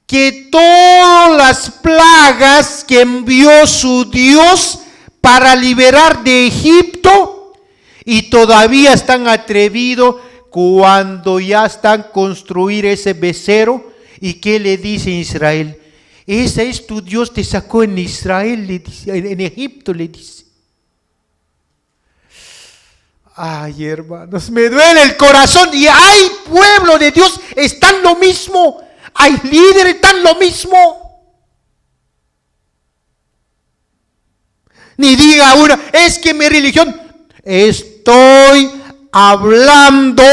que todas las plagas que envió su Dios para liberar de Egipto, y todavía están atrevidos cuando ya están construir ese becerro. ¿Y qué le dice Israel? Ese es tu Dios, te sacó en Israel, le dice, en Egipto, le dice. Ay, hermanos, me duele el corazón. Y hay pueblo de Dios, están lo mismo. Hay líderes, están lo mismo. Ni diga uno, es que mi religión. Estoy hablando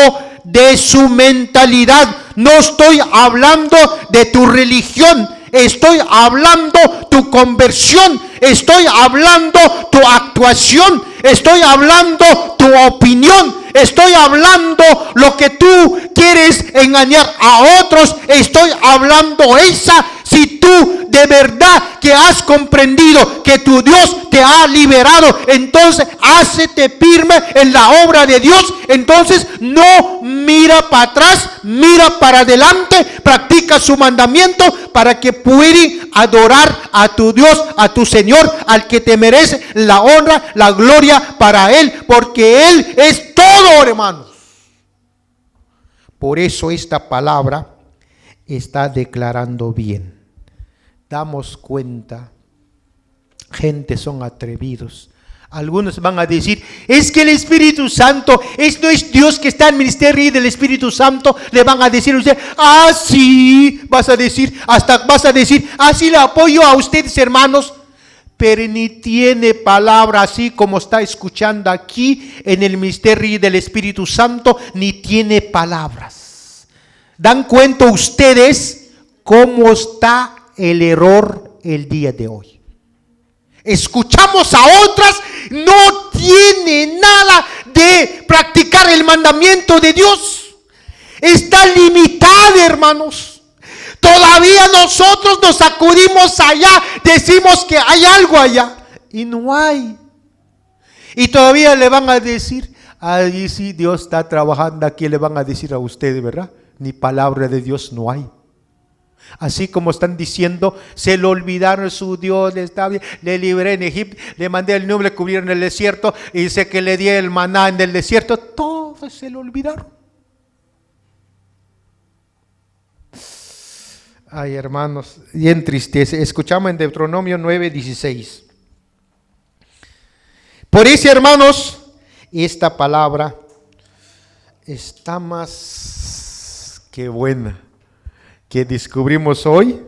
de su mentalidad. No estoy hablando de tu religión. Estoy hablando tu conversión. Estoy hablando tu actuación. Estoy hablando tu opinión. Estoy hablando lo que tú quieres engañar a otros. Estoy hablando esa. Si tú de verdad que has comprendido que tu Dios te ha liberado, entonces hácete firme en la obra de Dios. Entonces no mira para atrás, mira para adelante, practica su mandamiento para que puedas adorar a tu Dios, a tu Señor, al que te merece la honra, la gloria para Él, porque Él es todo, hermanos. Por eso esta palabra está declarando bien. Damos cuenta, gente son atrevidos. Algunos van a decir, es que el Espíritu Santo, no es Dios que está en el ministerio del Espíritu Santo. Le van a decir a usted, sí, vas a decir, así le apoyo a ustedes, hermanos. Pero ni tiene palabra así como está escuchando aquí en el ministerio del Espíritu Santo, ni tiene palabras. ¿Dan cuenta ustedes cómo está el error el día de hoy? Escuchamos a otras, no tiene nada de practicar el mandamiento de Dios. Está limitada, hermanos. Todavía nosotros nos acudimos allá, decimos que hay algo allá y no hay. Y todavía le van a decir, ahí sí Dios está trabajando aquí, le van a decir a ustedes, ¿verdad? Ni palabra de Dios no hay. Así como están diciendo, se le olvidaron su Dios, le libré en Egipto, le mandé el nube, le cubrieron en el desierto, y dice que le di el maná en el desierto, todo se le olvidaron. Ay, hermanos, y entristece. Escuchamos en Deuteronomio 9:16. Por eso, hermanos, esta palabra está más que buena, que descubrimos hoy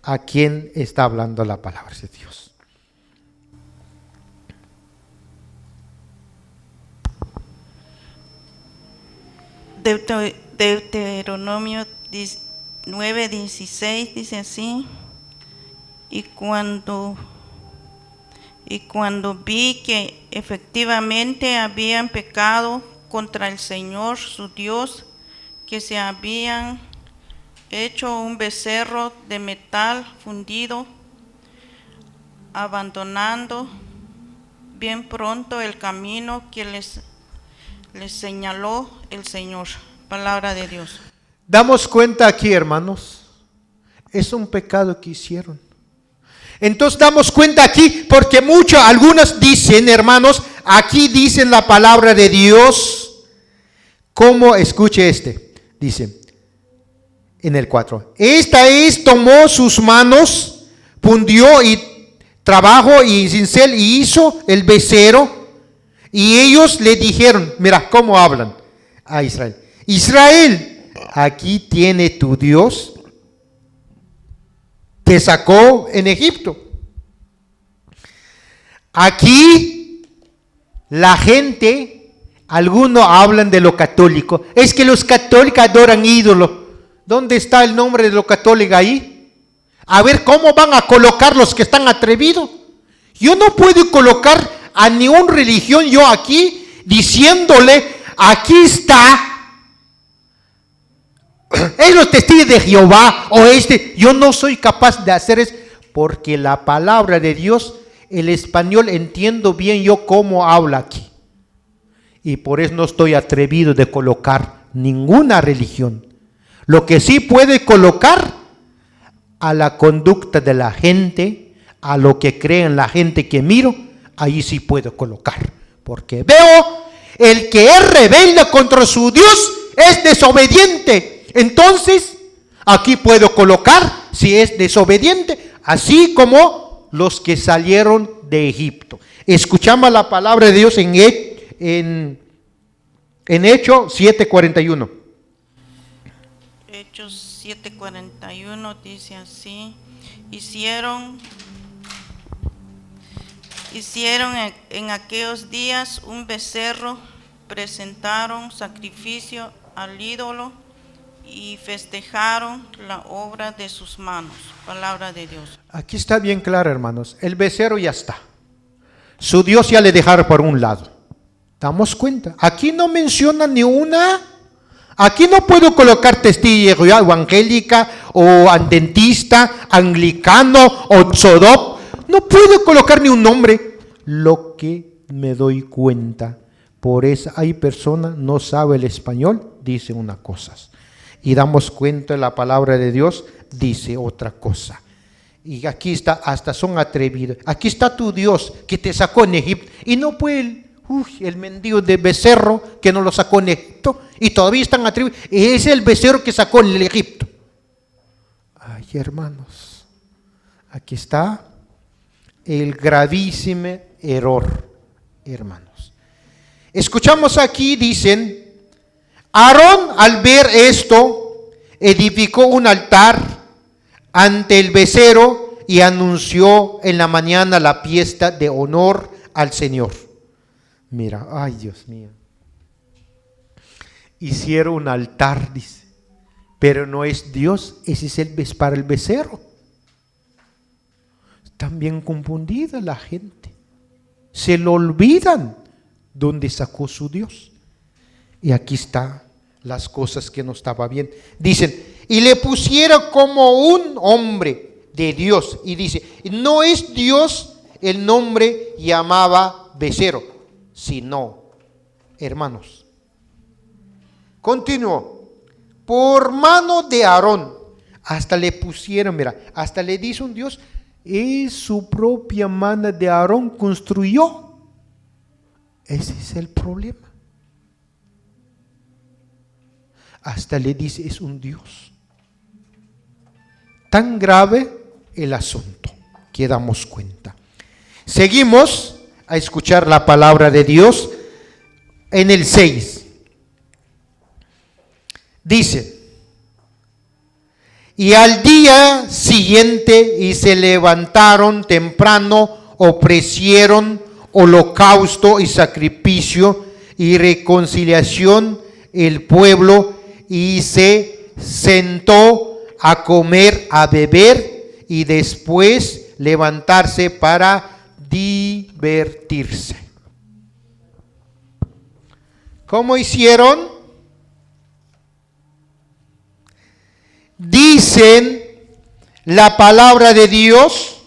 a quién está hablando la palabra de Dios. Deuteronomio 9:16 dice así: y cuando vi que efectivamente habían pecado contra el Señor su Dios, que se habían hecho un becerro de metal fundido, abandonando bien pronto el camino que les señaló el Señor. Palabra de Dios. Damos cuenta aquí, hermanos, es un pecado que hicieron. Entonces damos cuenta aquí, porque algunos dicen, hermanos, aquí dicen la palabra de Dios, como, escuche dice, en el 4, tomó sus manos, fundió y trabajó y cincel y hizo el becerro, y ellos le dijeron, mira cómo hablan a Israel: Israel, aquí tiene tu Dios, te sacó en Egipto. Aquí la gente, algunos hablan de lo católico, es que los católicos adoran ídolos. ¿Dónde está el nombre de lo católico ahí? A ver, ¿cómo van a colocar los que están atrevidos? Yo no puedo colocar a ninguna religión yo aquí, diciéndole, aquí está, es los testigos de Jehová, o yo no soy capaz de hacer eso, porque la palabra de Dios, el español entiendo bien yo cómo habla aquí, y por eso no estoy atrevido de colocar ninguna religión. Lo que sí puede colocar a la conducta de la gente, a lo que creen la gente que miro, ahí sí puedo colocar, porque veo el que es rebelde contra su Dios es desobediente. Entonces aquí puedo colocar si es desobediente, así como los que salieron de Egipto. Escuchamos la palabra de Dios en Hechos 7:41. Hechos 7:41 dice así: hicieron en aquellos días un becerro, presentaron sacrificio al ídolo y festejaron la obra de sus manos. Palabra de Dios. Aquí está bien claro, hermanos, el becerro ya está, su Dios ya le dejaron por un lado. Damos cuenta, aquí no menciona ni una. Aquí no puedo colocar testigo evangélica o adventista, anglicano o sodop. No puedo colocar ni un nombre. Lo que me doy cuenta, por eso hay personas no sabe el español, dice unas cosas. Y damos cuenta la palabra de Dios dice otra cosa. Y aquí está, hasta son atrevidos. Aquí está tu Dios que te sacó en Egipto. Y no puede el mendigo de becerro que no lo sacó en Egipto. Y todavía están atrevidos. Es el becerro que sacó en el Egipto. Ay, hermanos. Aquí está el gravísimo error, hermanos. Escuchamos aquí, dicen, Aarón al ver esto, edificó un altar ante el becerro y anunció en la mañana la fiesta de honor al Señor. Mira, ay Dios mío. Hicieron un altar, dice, pero no es Dios, ese es para el becerro. Están bien confundida la gente. Se lo olvidan dónde sacó su Dios. Y aquí están las cosas que no estaba bien. Dicen, y le pusiera como un hombre de Dios. Y dice, no es Dios el nombre llamaba becerro, sino, hermanos. Continuó, por mano de Aarón. Hasta le pusieron, mira, hasta le dice un Dios, es su propia mano de Aarón construyó. Ese es el problema. Hasta le dice, es un Dios. Tan grave el asunto que damos cuenta. Seguimos a escuchar la palabra de Dios en el 6. Dice, y al día siguiente y se levantaron temprano, ofrecieron holocausto y sacrificio y reconciliación el pueblo, y se sentó a comer, a beber y después levantarse para divertirse. ¿Cómo hicieron? Dicen la palabra de Dios,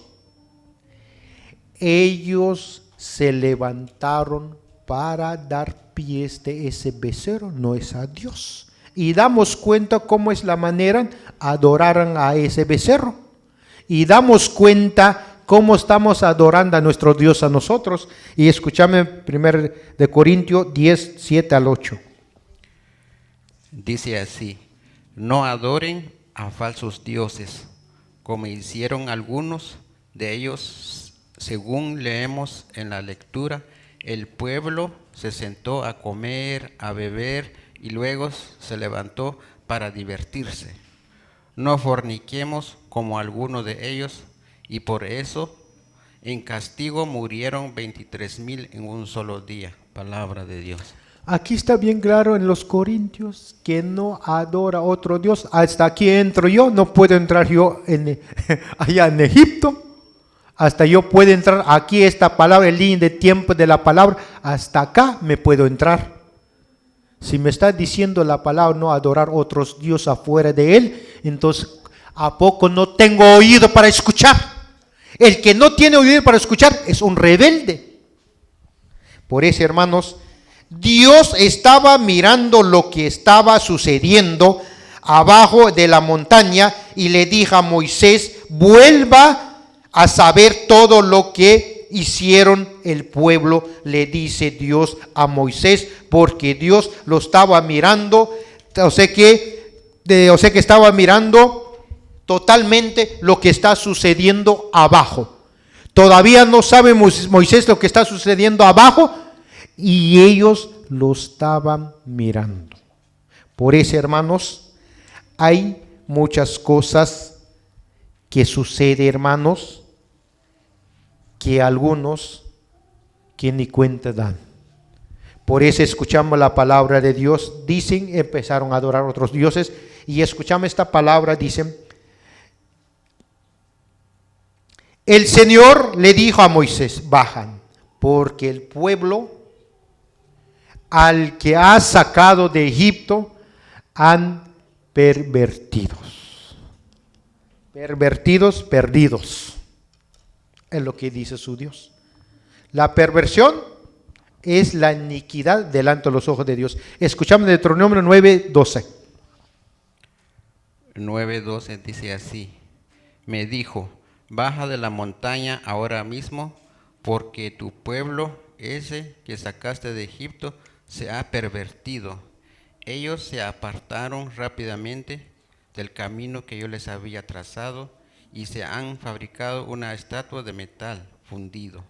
ellos se levantaron para dar pies de ese becerro, no es a Dios. Y damos cuenta cómo es la manera, adoraron a ese becerro. Y damos cuenta cómo estamos adorando a nuestro Dios a nosotros. Y escúchame 1 de Corintios 10, 7 al 8. Dice así: no adoren a falsos dioses, como hicieron algunos de ellos. Según leemos en la lectura, el pueblo se sentó a comer, a beber y luego se levantó para divertirse. No forniquemos como algunos de ellos, y por eso en castigo murieron 23,000 en un solo día. Palabra de Dios. Aquí está bien claro en los Corintios que no adora a otro Dios. Hasta aquí entro yo, no puedo entrar yo allá en Egipto. Hasta yo puedo entrar aquí, esta palabra, el línea de tiempo de la palabra, hasta acá me puedo entrar. Si me está diciendo la palabra no adorar otros dioses afuera de él, entonces ¿a poco no tengo oído para escuchar? El que no tiene oído para escuchar es un rebelde. Por eso, hermanos, Dios estaba mirando lo que estaba sucediendo abajo de la montaña y le dijo a Moisés, vuelva a saber todo lo que hicieron el pueblo, le dice Dios a Moisés, porque Dios lo estaba mirando, o sea que estaba mirando totalmente lo que está sucediendo abajo. Todavía no sabe Moisés lo que está sucediendo abajo y ellos lo estaban mirando. Por eso, hermanos, hay muchas cosas que suceden, hermanos, que algunos que ni cuenta dan. Por eso escuchamos la palabra de Dios, dicen, empezaron a adorar a otros dioses, y escuchamos esta palabra, dicen, el Señor le dijo a Moisés, bajan, porque el pueblo al que ha sacado de Egipto han pervertidos, perdidos. Es lo que dice su Dios. La perversión es la iniquidad delante de los ojos de Dios. Escuchamos Deuteronomio 9:12. 9:12 dice así: me dijo, baja de la montaña ahora mismo, porque tu pueblo, ese que sacaste de Egipto, se ha pervertido. Ellos se apartaron rápidamente del camino que yo les había trazado y se han fabricado una estatua de metal fundido.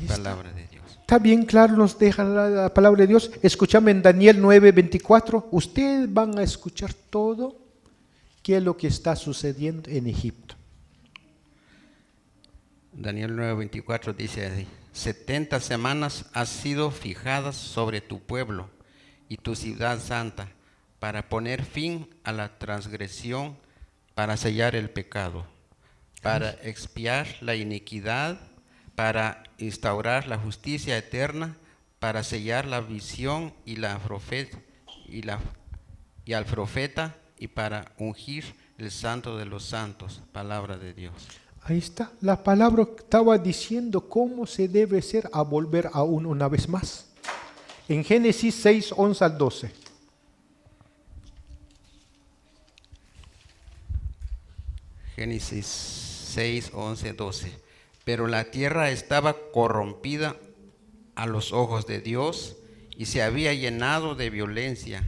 Palabra de Dios. Está bien claro, nos deja la palabra de Dios. Escuchame en Daniel 9:24. Ustedes van a escuchar todo qué es lo que está sucediendo en Egipto. Daniel 9:24 dice así: 70 semanas han sido fijadas sobre tu pueblo y tu ciudad santa, para poner fin a la transgresión, para sellar el pecado, para expiar la iniquidad, para instaurar la justicia eterna, para sellar la visión y al profeta, y para ungir el santo de los santos. Palabra de Dios. Ahí está, la palabra estaba diciendo cómo se debe ser a volver aún una vez más. En Génesis 6, 11 al 12. Génesis 6, 11, 12. Pero la tierra estaba corrompida a los ojos de Dios y se había llenado de violencia,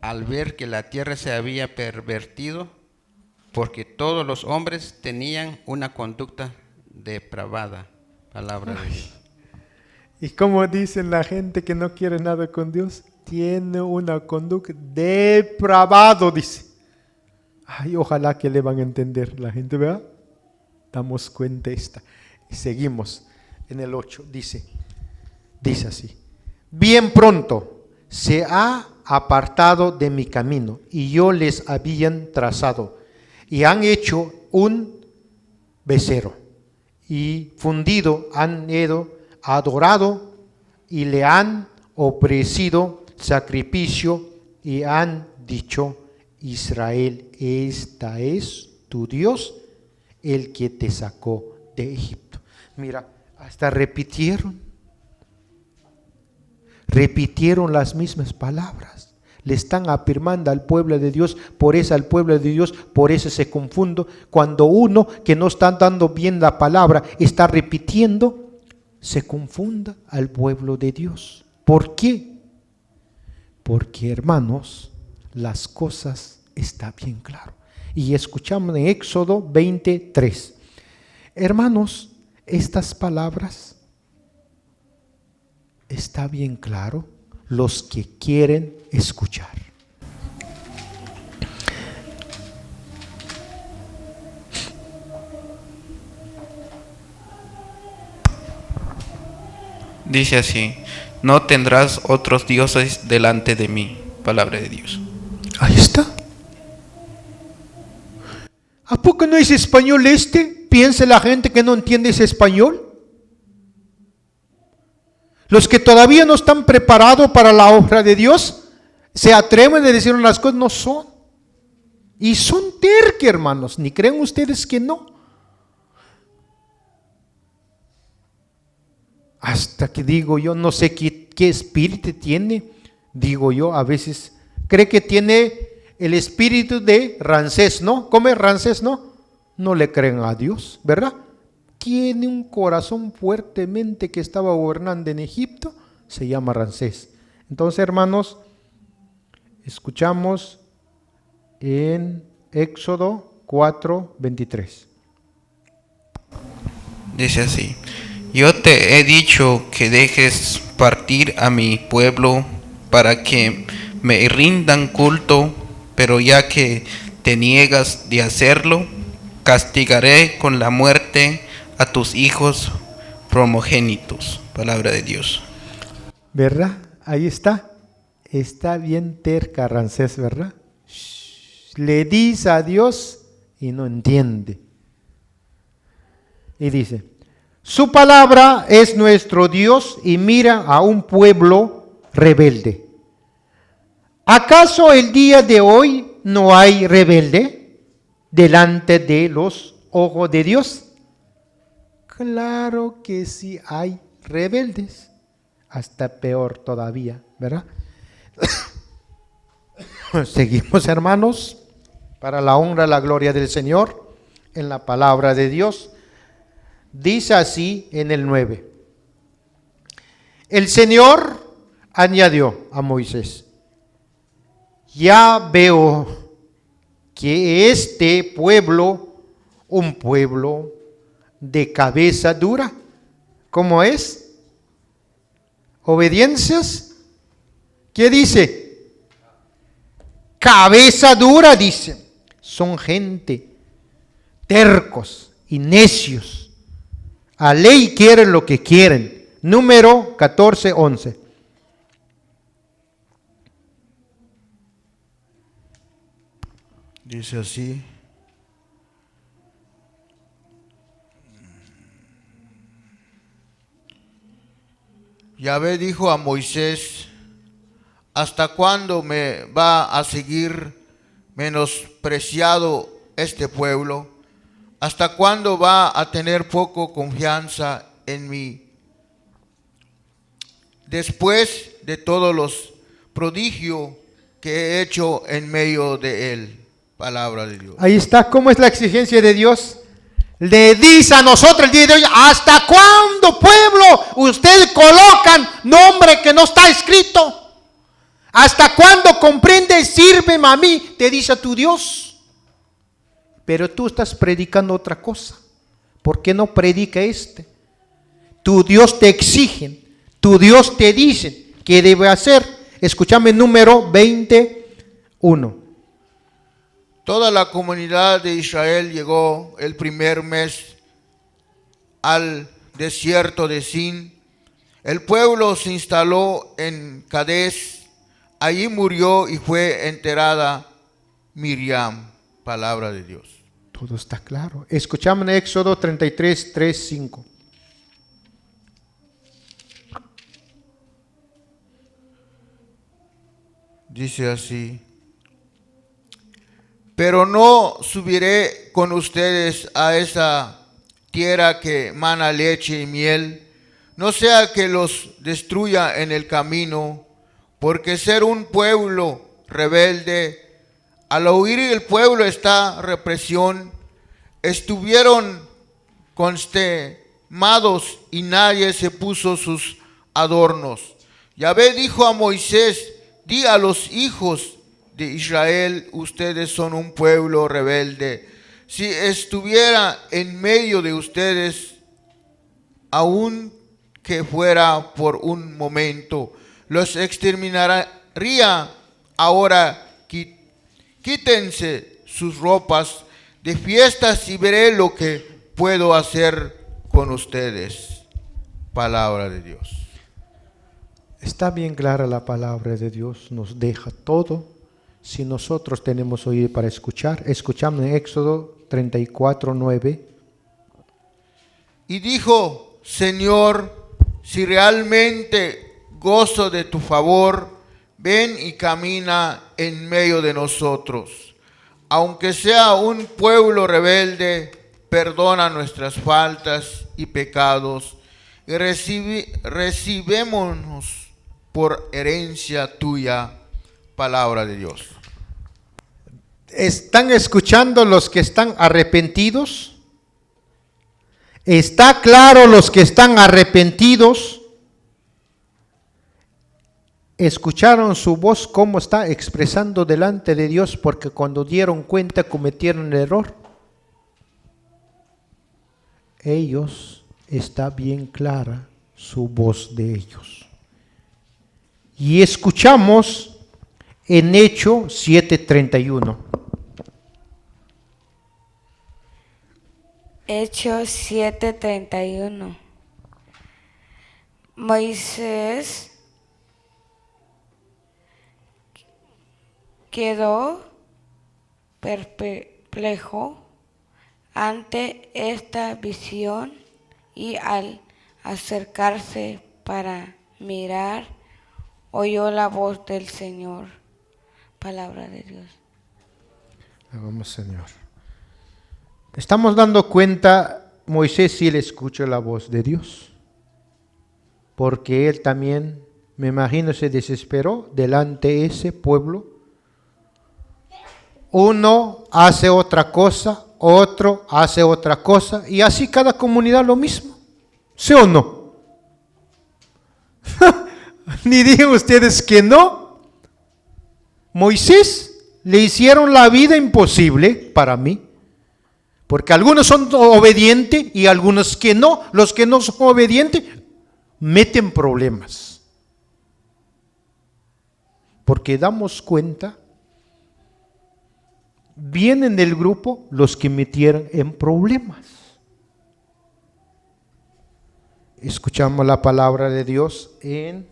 al ver que la tierra se había pervertido, porque todos los hombres tenían una conducta depravada. Palabra de Dios. Y como dicen la gente que no quiere nada con Dios, tiene una conducta depravada, dice. Ay, ojalá que le van a entender la gente, ¿verdad? Damos cuenta esta. Y seguimos en el 8, dice así: bien pronto se ha apartado de mi camino, y yo les habían trazado, y han hecho un becerro, y fundido han adorado, y le han ofrecido sacrificio, y han dicho: Israel, esta es tu Dios, el que te sacó de Egipto. Mira, hasta repitieron las mismas palabras. Le están afirmando al pueblo de Dios, por eso al pueblo de Dios, por eso se confundo. Cuando uno que no está dando bien la palabra está repitiendo, se confunda al pueblo de Dios. ¿Por qué? Porque, hermanos, las cosas están bien claras. Y escuchamos en Éxodo 23. Hermanos, estas palabras está bien claro, los que quieren escuchar. Dice así: no tendrás otros dioses delante de mí. Palabra de Dios. Ahí está. ¿A poco no es español este? Piensa la gente que no entiende ese español. Los que todavía no están preparados para la obra de Dios se atreven a decir unas cosas, no son. Y son tercos, hermanos. Ni creen ustedes que no. Hasta que digo yo, no sé qué espíritu tiene. Digo yo, a veces cree que tiene el espíritu de Ramsés, ¿no? ¿Cómo es Ramsés, no? No le creen a Dios, ¿verdad? Tiene un corazón fuertemente que estaba gobernando en Egipto, se llama Ramsés. Entonces, hermanos, escuchamos en Éxodo 4:23. Dice así: yo te he dicho que dejes partir a mi pueblo para que me rindan culto, pero ya que te niegas de hacerlo, castigaré con la muerte a tus hijos primogénitos. Palabra de Dios. ¿Verdad? Ahí está. Está bien terca Ramsés, ¿verdad? Le dice a Dios y no entiende. Y dice: su palabra es nuestro Dios, y mira a un pueblo rebelde. ¿Acaso el día de hoy no hay rebelde delante de los ojos de Dios? Claro que sí hay rebeldes, hasta peor todavía, ¿verdad? Seguimos, hermanos, para la honra y la gloria del Señor, en la palabra de Dios. Dice así en el 9. El Señor añadió a Moisés: ya veo que este pueblo, un pueblo de cabeza dura. ¿Cómo es? Obediencias. ¿Qué dice? Cabeza dura, dice. Son gente tercos y necios. A ley quieren lo que quieren. Número 14:11. Dice así: Yahvé dijo a Moisés: ¿hasta cuándo me va a seguir menospreciado este pueblo? ¿Hasta cuándo va a tener poco confianza en mí? Después de todos los prodigios que he hecho en medio de él. Palabra de Dios. Ahí está. ¿Cómo es la exigencia de Dios? Le dice a nosotros el día de hoy: ¿hasta cuándo, pueblo, ustedes colocan nombre que no está escrito? ¿Hasta cuándo comprende? Sírveme a mí, te dice tu Dios. Pero tú estás predicando otra cosa. ¿Por qué no predica este? Tu Dios te exige, tu Dios te dice qué debe hacer. Escúchame, número 21. Toda la comunidad de Israel llegó el primer mes al desierto de Sin. El pueblo se instaló en Cades Allí murió y fue enterrada Miriam. Palabra de Dios. Todo está claro. Escuchamos en Éxodo 33, 3, 5. Dice así: pero no subiré con ustedes a esa tierra que mana leche y miel, no sea que los destruya en el camino, porque ser un pueblo rebelde, al oír el pueblo esta represión, estuvieron consternados y nadie se puso sus adornos. Yahvé dijo a Moisés: di a los hijos de Israel, ustedes son un pueblo rebelde. Si estuviera en medio de ustedes, aun que fuera por un momento, los exterminaría. Ahora quítense sus ropas de fiestas y veré lo que puedo hacer con ustedes. Palabra de Dios. Está bien clara la palabra de Dios, nos deja todo. Si nosotros tenemos oído para escuchar, escuchamos en Éxodo 34, 9. Y dijo: Señor, si realmente gozo de tu favor, ven y camina en medio de nosotros. Aunque sea un pueblo rebelde, perdona nuestras faltas y pecados y recibémonos por herencia tuya. Palabra de Dios. ¿Están escuchando los que están arrepentidos? ¿Está claro los que están arrepentidos? ¿Escucharon su voz cómo está expresando delante de Dios porque cuando dieron cuenta cometieron el error? Ellos, está bien clara su voz de ellos. Y escuchamos en Hechos 7:31. Hechos 7:31. Moisés quedó perplejo ante esta visión y al acercarse para mirar, oyó la voz del Señor. Palabra de Dios. Vamos, Señor. Estamos dando cuenta, Moisés sí le escuchó la voz de Dios, porque él también, me imagino, se desesperó delante de ese pueblo. Uno hace otra cosa, otro hace otra cosa, y así cada comunidad lo mismo. ¿Sí o no? Ni digan ustedes que no. Moisés le hicieron la vida imposible para mí, porque algunos son obedientes y algunos que no. Los que no son obedientes meten problemas, porque damos cuenta, vienen del grupo los que metieron en problemas. Escuchamos la palabra de Dios en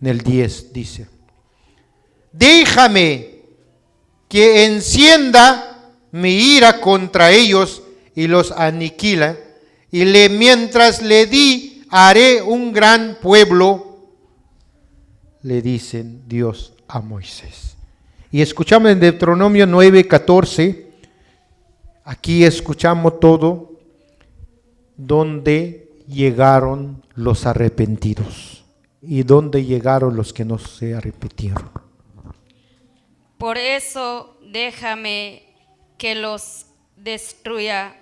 el 10, dice: déjame que encienda mi ira contra ellos y los aniquila, y mientras le di, haré un gran pueblo, le dicen Dios a Moisés. Y escuchamos en Deuteronomio 9:14, aquí escuchamos todo, donde llegaron los arrepentidos y donde llegaron los que no se arrepintieron. Por eso déjame que los destruya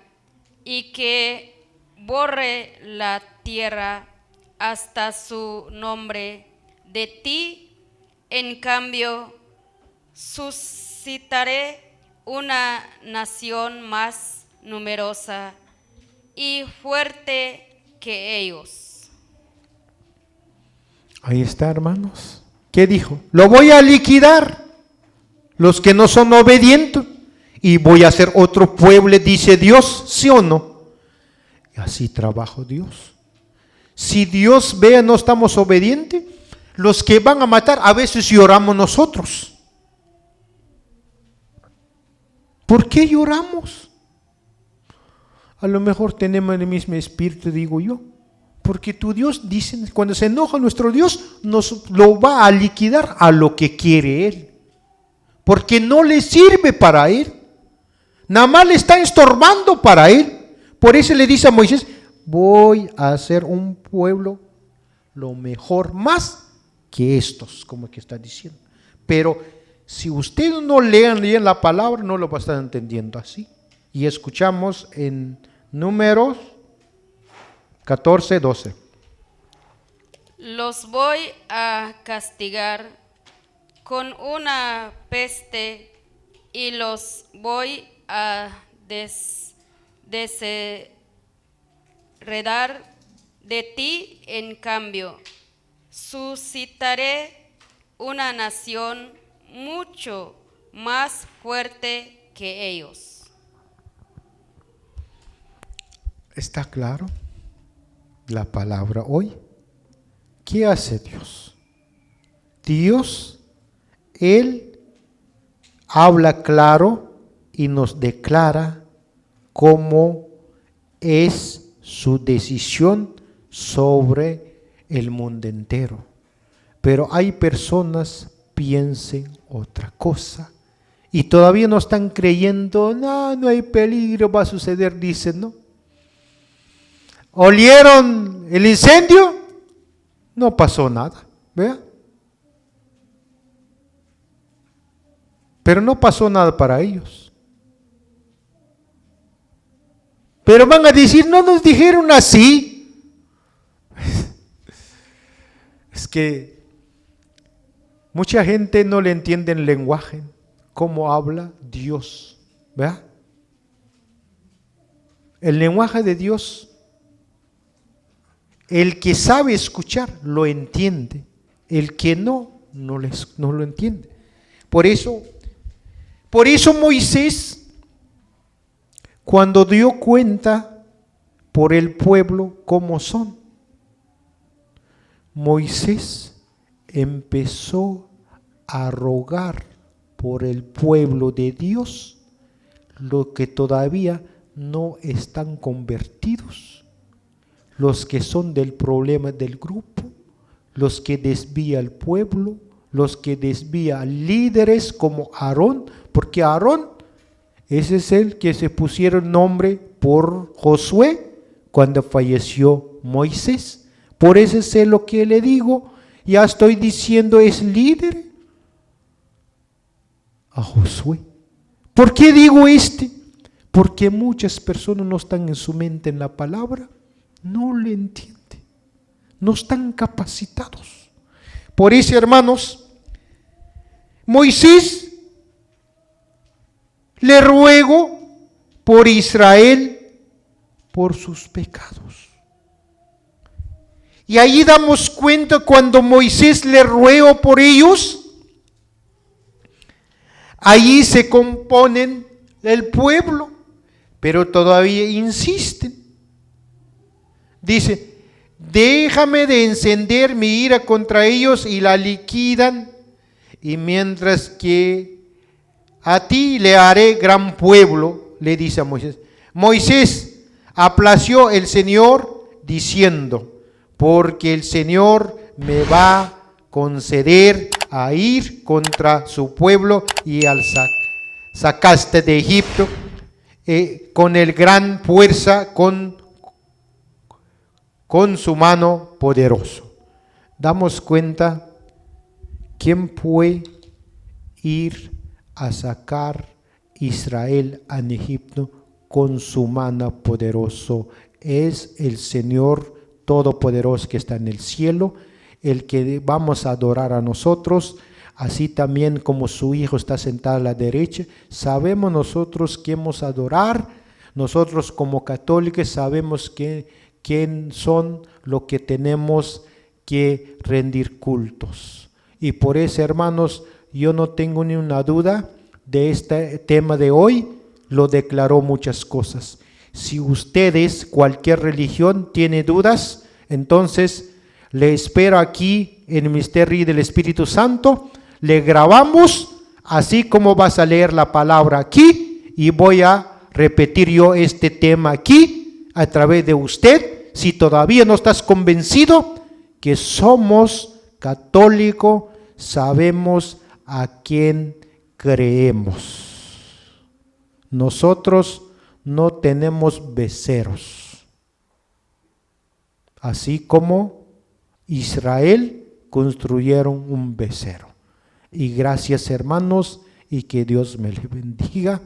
y que borre la tierra hasta su nombre de ti. En cambio, suscitaré una nación más numerosa y fuerte que ellos. Ahí está, hermanos. ¿Qué dijo? Lo voy a liquidar, los que no son obedientes, y voy a hacer otro pueblo, dice Dios, ¿sí o no? Y así trabaja Dios. Si Dios ve no estamos obedientes, los que van a matar, a veces lloramos nosotros. ¿Por qué lloramos? A lo mejor tenemos el mismo espíritu, digo yo. Porque tu Dios, dicen, cuando se enoja nuestro Dios, nos lo va a liquidar a lo que quiere Él. Porque no le sirve para Él. Nada más le está estorbando para Él. Por eso le dice a Moisés, voy a hacer un pueblo lo mejor, más que estos, como que está diciendo. Pero si ustedes no leen la palabra, no lo va a estar entendiendo así. Y escuchamos en Números 14:12. Los voy a castigar con una peste y los voy a desheredar de ti. En cambio, suscitaré una nación mucho más fuerte que ellos. ¿Está claro la palabra hoy? ¿Qué hace Dios? Dios, Él habla claro y nos declara cómo es su decisión sobre el mundo entero. Pero hay personas piensen otra cosa y todavía no están creyendo, no hay peligro, va a suceder, dicen, ¿no? ¿Olieron el incendio? No pasó nada, ¿vea? Pero no pasó nada para ellos. Pero van a decir, no nos dijeron así. Es que mucha gente no le entiende el lenguaje, cómo habla Dios, ¿verdad? El lenguaje de Dios, el que sabe escuchar lo entiende, el que no lo entiende. Por eso Moisés, cuando dio cuenta por el pueblo cómo son, Moisés empezó a rogar por el pueblo de Dios, los que todavía no están convertidos, los que son del problema del grupo, los que desvía al pueblo, los que desvía líderes como Aarón, porque Aarón, ese es el que se pusieron nombre por Josué cuando falleció Moisés. Por eso es lo que le digo, ya estoy diciendo, es líder a Josué. ¿Por qué digo Porque muchas personas no están en su mente en la palabra, no le entienden, no están capacitados. Por eso, hermanos, Moisés le ruego por Israel, por sus pecados. Y ahí damos cuenta cuando Moisés le ruego por ellos, allí se componen el pueblo, pero todavía insisten. Dice, déjame de encender mi ira contra ellos y la liquidan, y mientras que a ti le haré gran pueblo, le dice a Moisés. Moisés, aplació el Señor diciendo, porque el Señor me va a conceder a ir contra su pueblo y al sacaste de Egipto con el gran fuerza, con su mano poderoso. Damos cuenta, ¿quién puede ir a sacar Israel en Egipto con su mano poderoso? Es el Señor Todopoderoso que está en el cielo, el que vamos a adorar a nosotros, así también como su Hijo está sentado a la derecha. Sabemos nosotros que hemos adorar, nosotros como católicos sabemos quién son lo que tenemos que rendir cultos. Y por eso, hermanos, yo no tengo ni una duda de este tema de hoy, lo declaró muchas cosas. Si ustedes, cualquier religión, tiene dudas, entonces Le espero aquí en el ministerio del Espíritu Santo. Le grabamos, así como vas a leer la palabra aquí, y voy a repetir yo este tema aquí a través de usted. Si todavía no estás convencido que somos católicos, sabemos a quién creemos. Nosotros no tenemos becerros, así como Israel construyeron un becerro. Y gracias, hermanos, y que Dios me le bendiga.